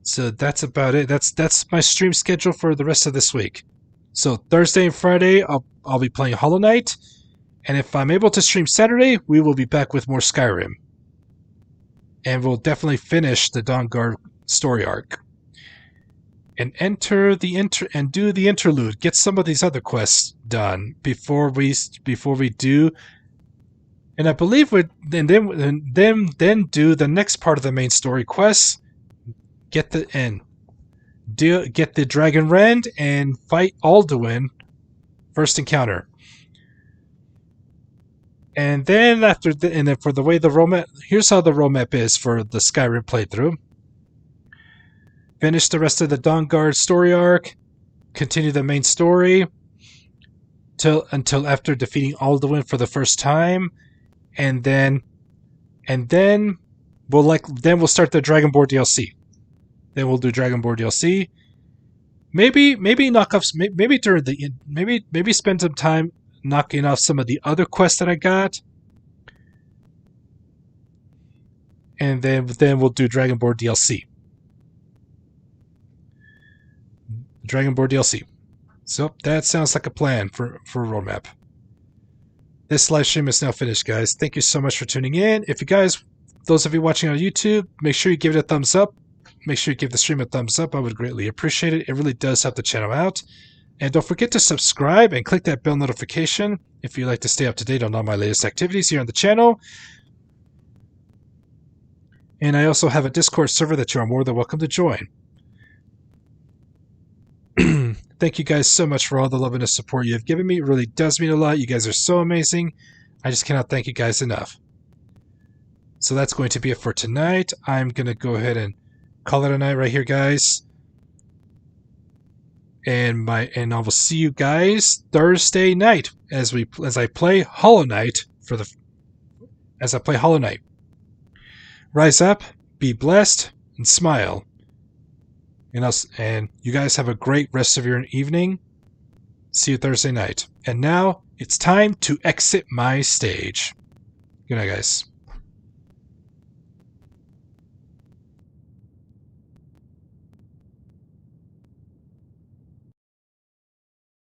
So that's about it. That's my stream schedule for the rest of this week. So Thursday and Friday, I'll be playing Hollow Knight, and if I'm able to stream Saturday, we will be back with more Skyrim, and we'll definitely finish the Dawnguard story arc, and do the interlude. Get some of these other quests done before we do, and I believe then do the next part of the main story quests. Get the Dragon Rend and fight Alduin first encounter. And then for the way the roadmap, here's how the roadmap is for the Skyrim playthrough. Finish the rest of the Dawnguard story arc, continue the main story until after defeating Alduin for the first time, and then we'll start the Dragonborn DLC. Then we'll do Dragonborn DLC. Maybe knock off. Maybe spend some time knocking off some of the other quests that I got, and then we'll do Dragonborn DLC. Dragonborn DLC. So that sounds like a plan for a roadmap. This live stream is now finished, guys. Thank you so much for tuning in. If you guys, those of you watching on YouTube, make sure you give it a thumbs up. Make sure you give the stream a thumbs up. I would greatly appreciate it. It really does help the channel out. And don't forget to subscribe and click that bell notification if you'd like to stay up to date on all my latest activities here on the channel. And I also have a Discord server that you are more than welcome to join. Thank you guys so much for all the love and the support you have given me. It really does mean a lot. You guys are so amazing. I just cannot thank you guys enough. So that's going to be it for tonight. I'm going to go ahead and call it a night right here, guys. And I will see you guys Thursday night as I play Hollow Knight Rise up, be blessed, and smile. And you guys have a great rest of your evening. See you Thursday night. And now it's time to exit my stage. Good night, guys.